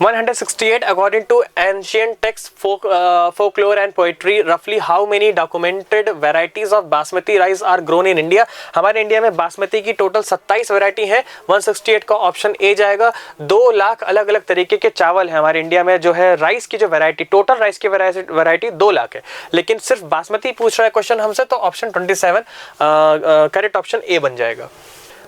168 according to ancient text, folklore and poetry, roughly how many documented varieties of basmati rice are grown in India? हमारे इंडिया में बासमती की टोटल 27 वैरायटी है। 168 का ऑप्शन ए जाएगा। 2 लाख अलग अलग तरीके के चावल है हमारे इंडिया में। जो है राइस की जो वैरायटी, टोटल राइस की वैरायटी 2 लाख है, लेकिन सिर्फ बासमती पूछ रहा है क्वेश्चन हमसे, तो ऑप्शन 27 करेक्ट ऑप्शन ए बन जाएगा।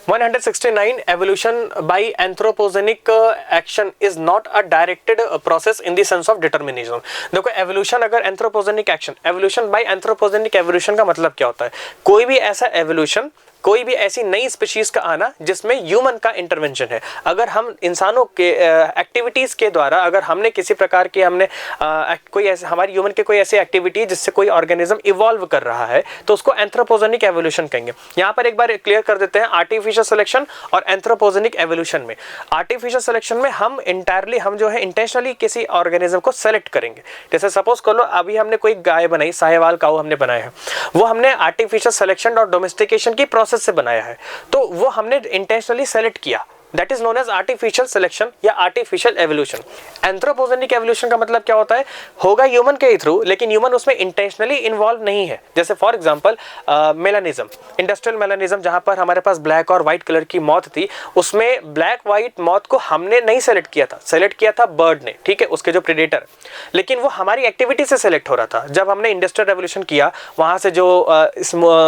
169 evolution by anthropogenic action is not a directed process in the sense of determinism। देखो evolution अगर anthropogenic action, evolution by anthropogenic evolution का मतलब क्या होता है, कोई भी ऐसा evolution, कोई भी ऐसी नई स्पीशीज का आना जिसमें ह्यूमन का इंटरवेंशन है। अगर हम इंसानों के एक्टिविटीज के द्वारा, अगर हमने किसी प्रकार की कोई ऐसे हमारी ह्यूमन के कोई ऐसी एक्टिविटी जिससे कोई ऑर्गेनिज्म इवॉल्व कर रहा है, तो उसको एंथ्रोपोजेनिक एवोल्यूशन कहेंगे। यहाँ पर एक बार क्लियर कर देते हैं, आर्टिफिशियल सिलेक्शन और एंथ्रोपोजेनिक एवोल्यूशन में, आर्टिफिशियल सिलेक्शन में हम इंटायरली हम जो है इंटेंशनली किसी ऑर्गेनिज्म को सेलेक्ट करेंगे। जैसे सपोज कर लो अभी हमने कोई गाय बनाई, साहिवाल काऊ हमने बनाया है, वो हमने आर्टिफिशियल सिलेक्शन और डोमेस्टिकेशन की प्रोसेस से बनाया है, तो वो हमने इंटेंशनली सेलेक्ट किया, that is known as artificial selection या आर्टिफिशियल एवोल्यूशन। एंथ्रोपोजेनिक एवोल्यूशन का मतलब क्या होता है, होगा ह्यूमन के ही थ्रू, लेकिन ह्यूमन उसमें इंटेंशनली इन्वॉल्व नहीं है। जैसे for example melanism, industrial melanism, जहां पर हमारे पास ब्लैक और व्हाइट कलर की मौत थी, उसमें ब्लैक व्हाइट मौत को हमने नहीं सेलेक्ट किया था, सेलेक्ट किया था बर्ड ने, ठीक है, उसके जो प्रेडेटर, लेकिन वो हमारी एक्टिविटी से सेलेक्ट हो रहा था। जब हमने इंडस्ट्रियल रेवोल्यूशन किया, वहां से जो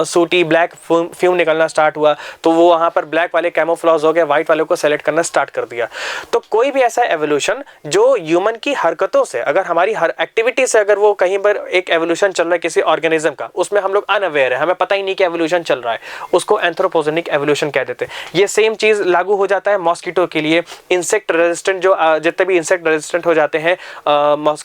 सूटी ब्लैक फ्यूम निकलना स्टार्ट हुआ, तो वो वहां पर ब्लैक वाले कैमोफ्लॉज हो गए, व्हाइट वाले को सेलेक्ट करना स्टार्ट कर दिया। तो कोई भी ऐसा एवोल्यूशन जो ह्यूमन की हरकतों से, अगर हमारी हर एक्टिविटी से अगर वो कहीं पर एक एवोल्यूशन चल रहा है किसी ऑर्गेनिज्म का, उसमें हम लोग अनअवेयर है, हमें पता ही नहीं कि एवोल्यूशन चल रहा है, उसको एंथ्रोपोजेनिक एवोल्यूशन कह देते हैं। ये सेम चीज लागू हो जाता है मॉस्किटो के लिए। इंसेक्ट रेजिस्टेंट जो जितने भी इंसेक्ट रेजिस्टेंट हो जाते हैं,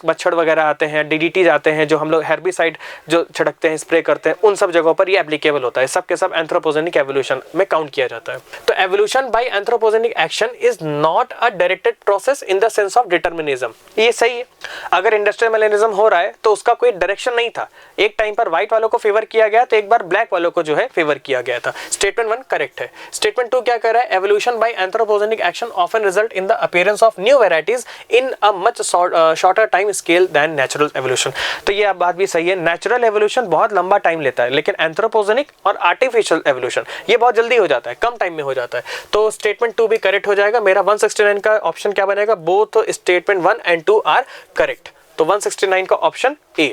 मच्छर वगैरह आते हैं, डीडीटी आते हैं, जो हम लोग हेर्बिसाइड जो छिड़कते हैं, स्प्रे करते हैं, उन सब जगहों पर ये एप्लीकेबल होता है। सब के सब एंथ्रोपोजेनिक एवोल्यूशन में काउंट किया जाता है। तो evolution by anthropogenic action is not a directed process in the sense of determinism. ये सही है। अगर इंडस्ट्रियल मेलानिज्म हो रहा है तो उसका कोई डायरेक्शन नहीं था। एक टाइम पर व्हाइट वालों को फेवर किया गया तो एक बार ब्लैक वालों को जो है फेवर किया गया था। स्टेटमेंट 1 करेक्ट है। स्टेटमेंट 2 क्या कह रहा है, evolution by anthropogenic action often result in the appearance of new varieties in a much shorter time scale than natural evolution. तो ये बात भी सही है, नेचुरल एवोल्यूशन बहुत लंबा टाइम लेता है, लेकिन एंथ्रोपोजेनिक और आर्टिफिशियल एवोल्यूशन ये बहुत जल्दी हो जाता है, कम टाइम में हो जाता है। तो स्टेटमेंट 2 भी करेक्ट हो जाएगा। मेरा 169 का ऑप्शन क्या बनेगा, both statement 1 and 2 are correct. तो 169 का option A.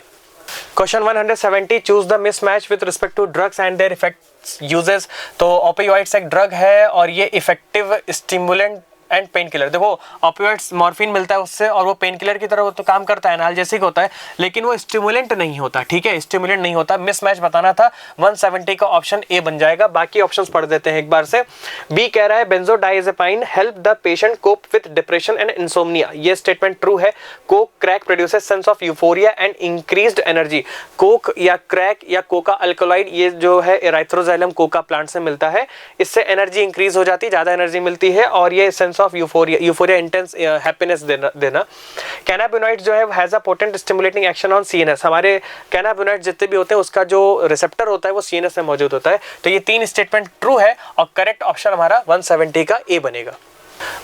Question 170, choose the mismatch with respect to drugs and their effects uses. तो ओपियोइड्स एक ड्रग है और ये effective stimulant and painkiller. देखो ऑपियोइड्स मॉर्फिन मिलता है उससे, और वो पेन किलर की तरह तो काम करता है, एनाल्जेसिक होता है, लेकिन वो स्टिमुलेंट नहीं होता, ठीक है, स्टिमुलेंट नहीं होता। मिसमैच बताना था, 170 का ऑप्शन ए बन जाएगा। बाकी ऑप्शंस पढ़ देते हैं एक बार से। बी कह रहा है benzodiazepine help the patient cope with depression and insomnia. ये स्टेटमेंट ट्रू है। Coke crack produces sense of euphoria and increased energy. Coke या क्रैक या कोका अल्कोलाइड, ये जो है एराइथ्रोजाइलम कोका प्लांट से मिलता है, इससे एनर्जी इंक्रीज हो जाती है, ज्यादा एनर्जी मिलती है, और ये sense of euphoria intense happiness देना। कैनाबिनॉइड जो है has a potent stimulating action on CNS. हमारे कैनाबिनॉइड जितने भी होते हैं उसका जो रिसेप्टर होता है वो सीएनएस में मौजूद होता है। तो ये 3 स्टेटमेंट ट्रू है और करेक्ट ऑप्शन हमारा 170 का ए बनेगा।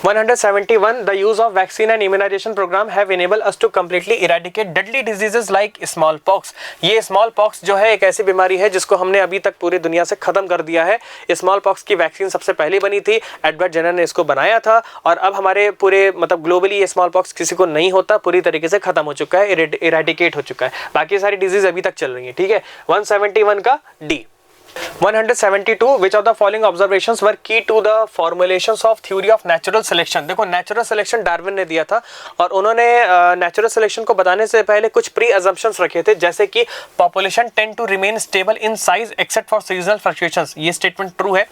171, the use of vaccine and immunization program have enabled us to completely eradicate deadly diseases like smallpox। ये smallpox जो है एक ऐसी बीमारी है जिसको हमने अभी तक पूरी दुनिया से खत्म कर दिया है। smallpox की वैक्सीन सबसे पहले बनी थी, एडवर्ड जेनर ने इसको बनाया था, और अब हमारे पूरे मतलब ग्लोबली ये smallpox किसी को नहीं होता, पूरी तरीके से खत्म हो चुका है, इरेडिकेट हो चुका है। बाकी सारी डिजीज अभी तक चल रही है, ठीक है। 171 का D. 172, which of the following observations were key to the formulations of theory of natural selection। देखो नेचुरल सिलेक्शन डार्विन ने दिया था, और उन्होंने नेचुरल सिलेक्शन को बताने से पहले कुछ प्री अजम्पशंस रखे थे, जैसे कि population tend to remain stable in size except for seasonal fluctuations. ये स्टेटमेंट ट्रू है।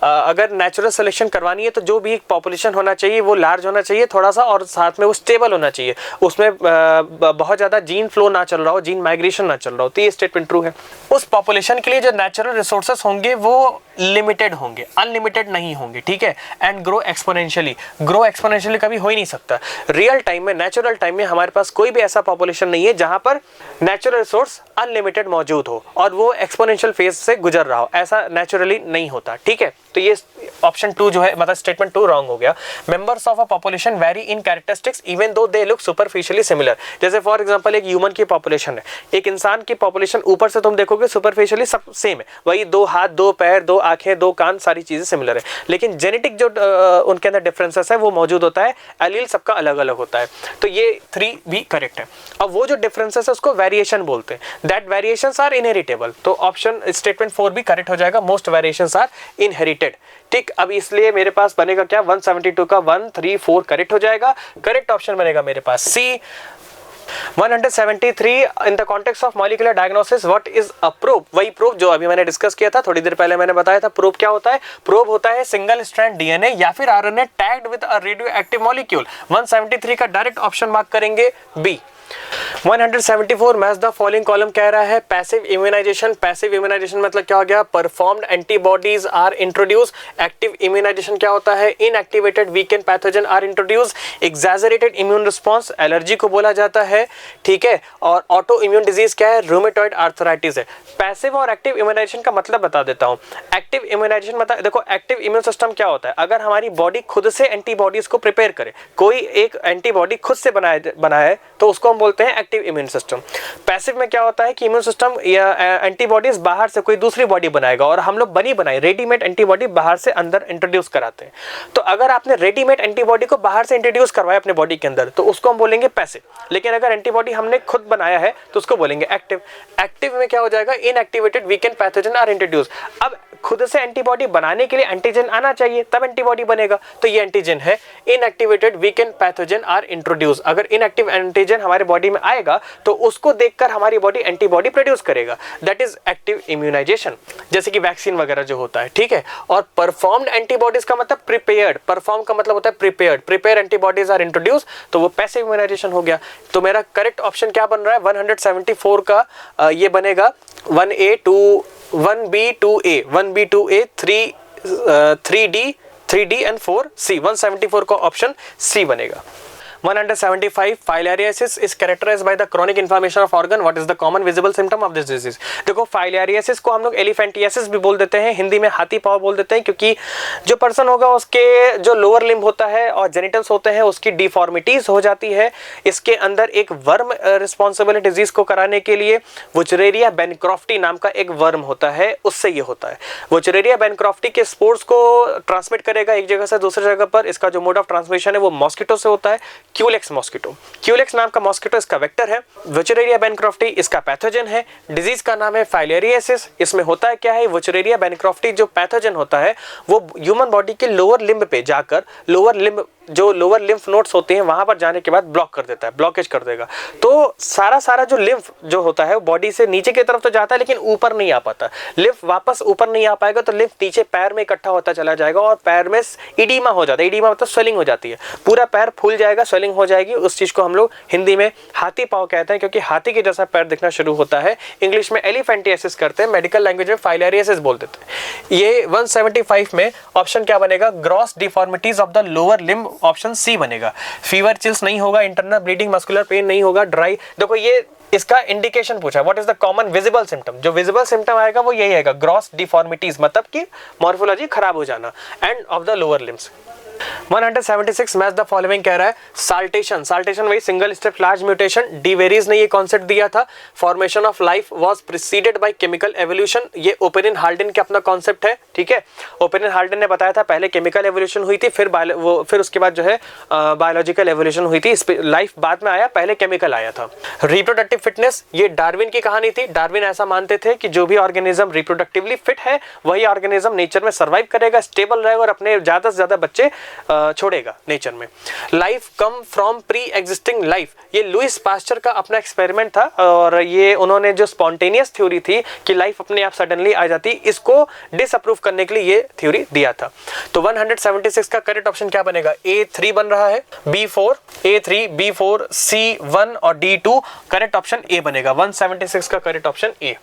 अगर नेचुरल सिलेक्शन करवानी है तो जो भी पॉपुलेशन होना चाहिए वो लार्ज होना चाहिए थोड़ा सा, और साथ में वो स्टेबल होना चाहिए, उसमें बहुत ज्यादा जीन फ्लो ना चल रहा हो, जीन माइग्रेशन ना चल रहा हो। तो ये स्टेटमेंट ट्रू है। उस पॉपुलेशन के लिए जो नेचुरल रिसोर्सेस होंगे वो लिमिटेड होंगे, अनलिमिटेड नहीं होंगे, ठीक है। And grow exponentially, grow exponentially कभी हो ही नहीं सकता। रियल टाइम में, नेचुरल टाइम में हमारे पास कोई भी ऐसा पॉपुलेशन नहीं है जहां पर नेचुरल रिसोर्स अनलिमिटेड मौजूद हो और वो एक्सपोनेंशियल फेज से गुजर रहा हो, ऐसा नेचुरली नहीं होता, ठीक है। तो ये ऑप्शन 2 जो है, मतलब स्टेटमेंट 2 रॉन्ग हो गया। Members of a population very in characteristics even though they look superficially similar. जैसे फॉर एग्जांपल एक ह्यूमन की पॉपुलेशन है, एक इंसान की पॉपुलेशन ऊपर से तुम देखोगे सुपरफिशियली सब सेम है, वही 2 हाथ 2 पैर 2 आंखें 2 कान सारी चीजें सिमिलर है, लेकिन जेनेटिक जो उनके अंदर डिफरेंसेस है वो मौजूद होता है, एलील सबका अलग अलग होता है। तो ये 3 भी करेक्ट है। अब वो जो डिफरेंसेस है उसको वेरिएशन बोलते हैं, दैट वेरिएशंस आर इनहेरिटेबल। तो ऑप्शन स्टेटमेंट 4 भी करेक्ट हो जाएगा, मोस्ट वेरिएशंस आर इनहेरिटेड, ठीक। अब इसलिए मेरे पास बनेगा क्या, 172 का 1 3 4 करेक्ट हो जाएगा। करेक्ट ऑप्शन बनेगा मेरे पास सी। 173, in the context of molecular diagnosis what is a probe. वही प्रोब जो अभी मैंने डिस्कस किया था थोड़ी देर पहले, मैंने बताया था प्रोब क्या होता है। प्रोब होता है सिंगल स्ट्रैंड डीएनए या फिर RNA tagged with a radioactive molecule. 173 का डायरेक्ट ऑप्शन मार्क करेंगे B. 174 match the following column कह रहा है पैसिव इम्यूनाइजेशन। पैसिव इम्यूनाइजेशन मतलब क्या हो गया, performed antibodies are introduce. Active immunization क्या होता है, inactivated weakened pathogen are introduce. Exaggerated immune response allergy को बोला जाता है, ठीक है। और ऑटो इम्यून डिजीज क्या है, रूमेटॉइड आर्थराइटिस है। पैसिव और एक्टिव इम्यूनाइजेशन का मतलब बता देता हूं। एक्टिव इम्यूनाइजेशन मतलब देखो, एक्टिव इम्यून सिस्टम क्या होता है, अगर हमारी बॉडी खुद से एंटीबॉडीज को प्रिपेयर करे, कोई एक एंटीबॉडी खुद से बनाए तो उसको हम बोलते हैं एक्टिव इम्यून सिस्टम। पैसिव में क्या होता है कि इम्यून सिस्टम या एंटीबॉडीज बाहर से कोई दूसरी बॉडी बनाएगा और हम लोग बनी बनाई रेडीमेड एंटीबॉडी बाहर से अंदर इंट्रोड्यूस कराते हैं। तो अगर आपने रेडीमेड एंटीबॉडी को बाहर से इंट्रोड्यूस करवाया अपने बॉडी के अंदर तो उसको हम बोलेंगे पैसिव। लेकिन अगर एंटीबॉडी हमने खुद बनाया है तो उसको बोलेंगे एक्टिव। एक्टिव में क्या हो जाएगा, inactivated weakened pathogen are introduce. अब खुद से एंटीबॉडी बनाने के लिए एंटीजन आना चाहिए तब एंटीबॉडी बनेगा, तो ये एंटीजन है। Inactivated weakened pathogen are introduce. अगर इनएक्टिव एंटीजन हमारे बॉडी में आएगा तो उसको देखकर हमारी बॉडी एंटीबॉडी प्रोड्यूस करेगा, दैट इज एक्टिव इम्यूनाइजेशन, जैसे कि वैक्सीन वगैरह जो होता है, ठीक है। और परफॉर्म्ड एंटीबॉडीज का मतलब प्रिपेयर्ड, परफॉर्म का मतलब होता है prepared, prepare antibodies are introduce, तो वो पैसिव इम्यूनाइजेशन हो गया। तो मेरा करेक्ट ऑप्शन क्या बन रहा है, 174 का ये बनेगा 1A 2 1B 2A 1B 2A 3D and 4C। 174 का ऑप्शन C बनेगा। 175 filariasis is characterised by the chronic inflammation of organ, what is the common visible symptom of this disease. देखो, फाइलेरियासिस को हम लोग एलिफेंटियासिस भी बोल देते हैं, हिंदी में हाथी पाँव बोल देते हैं, क्योंकि जो पर्सन होगा उसके जो लोअर लिम्ब होता है और जेनिटल्स होते हैं उसकी डिफॉर्मिटीज हो जाती है। इसके अंदर एक वर्म रिस्पॉन्सिबल डिजीज को कराने के लिए वुचरेरिया बेनक्रॉफ्टी नाम का एक वर्म होता है, उससे ये होता है। वुचरेरिया बेनक्रॉफ्टी के स्पोर्स को ट्रांसमिट करेगा एक जगह से दूसरी जगह पर। इसका जो मोड ऑफ ट्रांसमिशन है वो मॉस्किटो से होता है, क्यूलेक्स मॉस्किटो। क्यूलेक्स नाम का मॉस्किटो इसका वेक्टर है, वुचरेरिया बेनक्रॉफ्टी इसका पैथोजन है। डिजीज का नाम है फाइलेरियासिस। इसमें होता है क्या है, वुचरेरिया बेनक्रॉफ्टी जो पैथोजन होता है वो ह्यूमन बॉडी के लोअर लिम्ब पे जाकर लोअर लिम्फ नोड्स होते हैं वहां पर जाने के बाद ब्लॉक कर देता है, ब्लॉकेज कर देगा। तो सारा जो लिम्फ जो होता है वो बॉडी से नीचे की तरफ तो जाता है लेकिन ऊपर नहीं आ पाता। लिम्फ वापस ऊपर नहीं आ पाएगा तो लिम्फ नीचे पैर में इकट्ठा होता चला जाएगा और पैर में इडीमा हो जाता है। इडीमा मतलब स्वेलिंग हो जाती है, पूरा पैर फूल जाएगा, स्वेलिंग हो जाएगी। उस चीज को हम लोग हिंदी में हाथी पाँव कहते हैं, क्योंकि हाथी के जैसा पैर दिखना शुरू होता है। इंग्लिश में एलिफेंटियासिस करते हैं, मेडिकल लैंग्वेज में फाइलेरियासिस बोल देते हैं। ये 175 में ऑप्शन क्या बनेगा, gross deformities of the lower limb, option C बनेगा। फीवर चिल्स नहीं होगा, इंटरनल ब्लीडिंग मस्कुलर पेन नहीं होगा, ड्राई। देखो, ये इसका इंडिकेशन पूछा, what is the common visible symptom. जो विजिबल सिम्टम आएगा वो यही आएगा, ग्रॉस डिफॉर्मिटीज मतलब कि मॉर्फोलॉजी खराब हो जाना, end of the lower limbs. 176 match the following कह रहा है साल्टेशन। साल्टेशन वही single step large mutation. D Vries ने ये कॉन्सेप्ट दिया था। Formation of life was preceded by chemical evolution, ये ओपेनिन हाल्डेन का अपना कॉन्सेप्ट है, ठीक है। ओपेनिन हाल्डेन ने बताया था पहले केमिकल एवोल्यूशन हुई थी, फिर उसके बाद जो है बायोलॉजिकल एवोल्यूशन हुई थी। लाइफ बाद में आया, पहले केमिकल आया था। रिप्रोडक्टिव फिटनेस, ये डार्विन की कहानी थी। डार्विन ऐसा मानते थे कि जो भी ऑर्गेनिज्म रिप्रोडक्टिवली फिट है वही ऑर्गेनिज्म नेचर में सर्वाइव करेगा, स्टेबल रहेगा और अपने ज्यादा से ज्यादा बच्चे छोड़ेगा नेचर में। Life come from pre existing life, ये लुइस पास्चर का अपना एक्सपेरिमेंट था और ये उन्होंने जो स्पॉन्टेनियस थ्योरी थी कि लाइफ अपने आप सडनली आ जाती, इसको डिसअप्रूव करने के लिए ये थ्योरी दिया था। तो 176 का करेक्ट ऑप्शन क्या बनेगा, A3 बन रहा है, B4, A3, B4, C1 और D2। करेक्ट ऑप्शन A बनेगा। 176 का करेक्ट ऑप्शन A।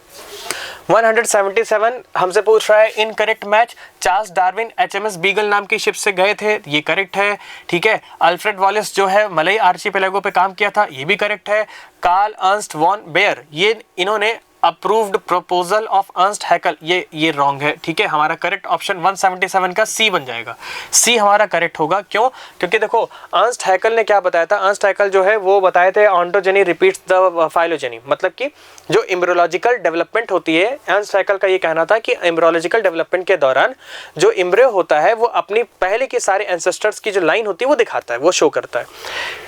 177 हमसे पूछ रहा है incorrect match. Charles Darwin HMS beagle नाम की शिप से गए थे, ये करेक्ट है, ठीक है। अल्फ्रेड वॉलिस जो है मलई आर्चिपेलागो पे काम किया था, ये भी करेक्ट है। कार्ल अर्न्स्ट वॉन बेयर, ये इन्होंने अप्रूव्ड प्रपोजल ऑफ अर्न्स्ट हैकल, ये रॉन्ग है, ठीक है। हमारा करेक्ट ऑप्शन 177 का सी बन जाएगा। सी हमारा करेक्ट होगा, क्यों? क्योंकि देखो अर्न्स्ट हैकल ने क्या बताया था, अर्न्स्ट हैकल जो है वो बताए थे ऑन्टोजेनी रिपीट्स द फाइलोजेनी, मतलब कि जो एम्ब्रियोलॉजिकल डेवलपमेंट होती है, अर्न्स्ट हैकल का ये कहना था कि एम्ब्रियोलॉजिकल डेवलपमेंट के दौरान जो एम्ब्रियो होता है वो अपनी पहले के सारे एंसेस्टर्स की जो लाइन होती है वो दिखाता है, वो शो करता है।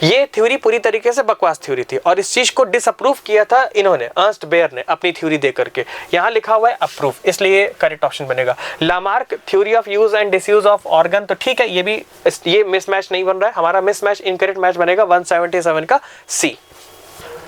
ये थ्योरी पूरी तरीके से बकवास थ्योरी थी और इस चीज को डिसअप्रूव किया था इन्होंने, अर्न्स्ट बेयर ने अपनी थ्योरी दे करके। यहां लिखा हुआ है अप्रूव, इसलिए करेक्ट ऑप्शन बनेगा। Lamarck theory of use and disuse of organ, तो ठीक है, ये मिसमैच नहीं बन रहा है, हमारा मिसमैच इनकरेक्ट मैच बनेगा 177 का सी।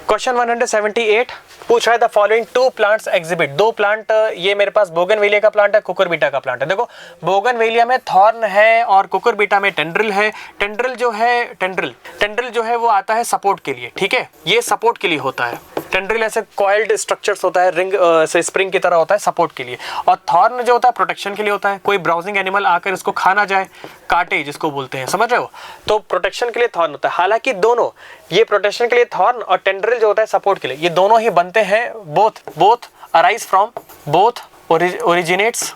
क्वेश्चन 178 पूछ रहा है the following two plants exhibit, दो प्लांट, ये मेरे पास बोगनवेलिया का प्लांट है, कुकुरबिटा का प्लांट है। देखो बोगनवेलिया में थॉर्न है और कुकुरबिटा में टेंड्रिल है। टेंड्रिल जो है वो आता है सपोर्ट के लिए, ठीक है, ये सपोर्ट के लिए होता है। टेंड्रिल ऐसे कॉइल्ड स्ट्रक्चर्स होता है, रिंग से स्प्रिंग की तरह होता है सपोर्ट के लिए। और थॉर्न जो होता है प्रोटेक्शन के लिए होता है, कोई ब्राउजिंग एनिमल आकर इसको खा ना जाए, काटे जिसको बोलते हैं, समझ रहे हो, तो प्रोटेक्शन के लिए थॉर्न होता है। हालांकि दोनों, ये प्रोटेक्शन के लिए थॉर्न और टेंड्रिल जो होता है सपोर्ट के लिए, ये दोनों ही बनते हैं, both arise from, both originates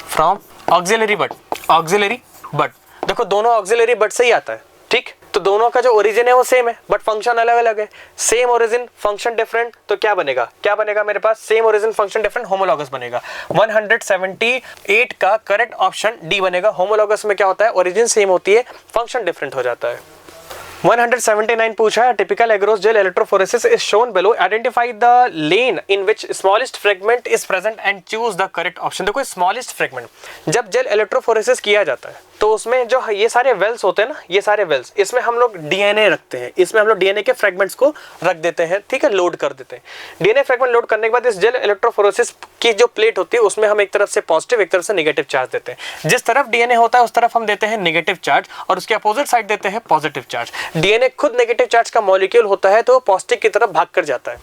from axillary bud. देखो दोनों ऑक्सिलरी बड से ही आता है, ठीक, तो दोनों का जो ओरिजिन है वो सेम है बट फंक्शन अलग अलग है। सेम ओरिजिन फंक्शन डिफरेंट, तो क्या बनेगा मेरे पास, same origin function different, homologous बनेगा। 178 का करेक्ट ऑप्शन डी बनेगा। होमोलॉगस में क्या होता है, ओरिजिन सेम होती है, फंक्शन डिफरेंट हो जाता है। 179 पूछा है typical agarose gel electrophoresis is shown below, identify the lane in which smallest fragment is present and choose the correct option. देखो स्मॉलेस्ट फ्रेगमेंट, जब जेल इलेक्ट्रोफोरेसिस किया जाता है तो उसमें जो ये सारे वेल्स होते हैं ना, ये सारे वेल्स, इसमें हम लोग डीएनए रखते हैं, इसमें हम लोग डीएनए के फ्रेगमेंट्स को रख देते हैं, ठीक है, लोड कर देते हैं। डीएनए फ्रेगमेंट लोड करने के बाद इस जेल इलेक्ट्रोफोरेसिस की जो प्लेट होती है उसमें हम एक तरफ से पॉजिटिव एक तरफ से नेगेटिव चार्ज देते हैं। जिस तरफ डीएनए होता है उस तरफ हम देते हैं नेगेटिव चार्ज और उसके अपोजिट साइड देते हैं पॉजिटिव चार्ज। डीएनए खुद नेगेटिव चार्ज का मॉलिक्यूल होता है तो पॉजिटिव की तरफ भाग कर जाता है।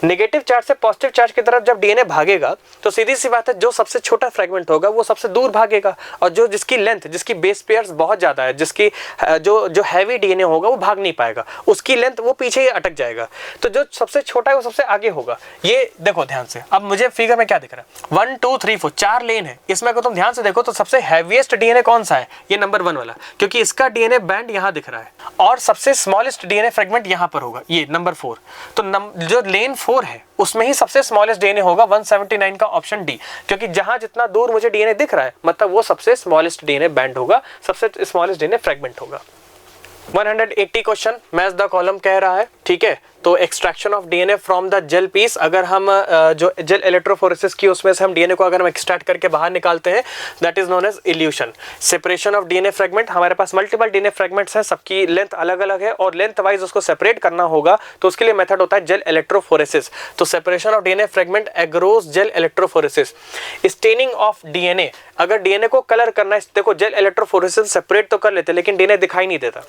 नेगेटिव चार्ज से पॉजिटिव चार्ज की तरफ जब डीएनए भागेगा तो सीधी सी बात है, जो सबसे छोटा फ्रेगमेंट होगा वो सबसे दूर भागेगा और जो जिसकी लेंथ, जिसकी बेस पेयर्स बहुत ज्यादा है, जिसकी जो हैवी डीएनए होगा वो भाग नहीं पाएगा, उसकी लेंथ वो पीछे ही अटक जाएगा। तो जो सबसे छोटा है वो सबसे आगे होगा। ये देखो ध्यान से, अब मुझे फिगर में क्या दिख रहा है, 1 2 3 4 4 लेन है, इसमें अगर तुम ध्यान से देखो तो सबसे हैवीएस्ट डीएनए कौन सा है, ये नंबर 1 वाला, क्योंकि इसका डीएनए बैंड यहां दिख रहा है और सबसे स्मॉलेस्ट डीएनए फ्रेगमेंट यहां पर होगा, ये नंबर 4। तो जो लेन 4 है उसमें ही सबसे स्मॉलेस्ट डीएनए होगा 179 का ऑप्शन डी, क्योंकि जहां जितना दूर मुझे डीएनए दिख रहा है मतलब वो सबसे स्मॉलेस्ट डीएनए बैंड होगा, सबसे स्मॉलेस्ट डीएनए फ्रेगमेंट होगा। 180 क्वेश्चन मैच द कॉलम कह रहा है, ठीक है, तो extraction of DNA from the gel piece, अगर हम जो जेल इलेक्ट्रोफोरेसिस की उसमें से हम डीएनए को अगर हम एक्सट्रैक्ट करके बाहर निकालते हैं that is known as elution. Separation of DNA fragment, हमारे पास मल्टीपल डीएनए फ्रेगमेंट्स हैं, सबकी लेंथ अलग अलग है और लेंथ वाइज उसको सेपरेट करना होगा तो उसके लिए मेथड होता है जेल इलेक्ट्रोफोरेसिस। तो separation of DNA fragment agarose gel electrophoresis. Staining of DNA, अगर डीएनए को कलर करना है, देखो जेल इलेक्ट्रोफोरेसिस सेपरेट तो कर लेते हैं लेकिन डीएनए दिखाई नहीं देता,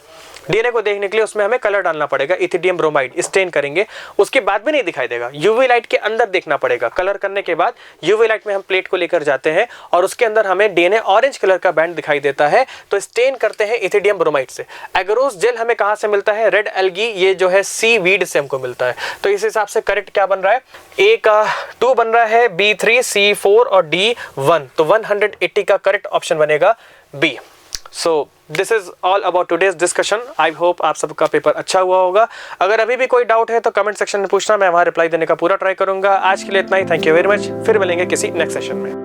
डीएनए को देखने के लिए उसमें हमें कलर डालना पड़ेगा, इथिडियम ब्रोमाइड, स्टेन करेंगे, उसके बाद भी नहीं दिखाई देगा, यूवी लाइट के अंदर देखना पड़ेगा। कलर करने के बाद यूवी लाइट में हम प्लेट को लेकर जाते हैं और उसके अंदर हमें डीएनए ऑरेंज कलर का बैंड दिखाई देता है, तो स्टेन करते हैं इथिडियम ब्रोमाइड से। एग्रोस जेल हमें कहां से मिलता है, रेड एल्गी, ये जो है सी वीड से हमको मिलता है। तो इस हिसाब से करेक्ट क्या बन रहा है, ए का 2 बन रहा है, बी 3, सी 4 और डी 1, तो 180 का करेक्ट ऑप्शन बनेगा B. So this is all about today's discussion. I hope आप सबका पेपर अच्छा हुआ होगा। अगर अभी भी कोई डाउट है तो कमेंट सेक्शन में पूछना, मैं वहां रिप्लाई देने का पूरा ट्राई करूंगा। आज के लिए इतना ही, थैंक यू वेरी मच, फिर मिलेंगे किसी नेक्स्ट सेशन में।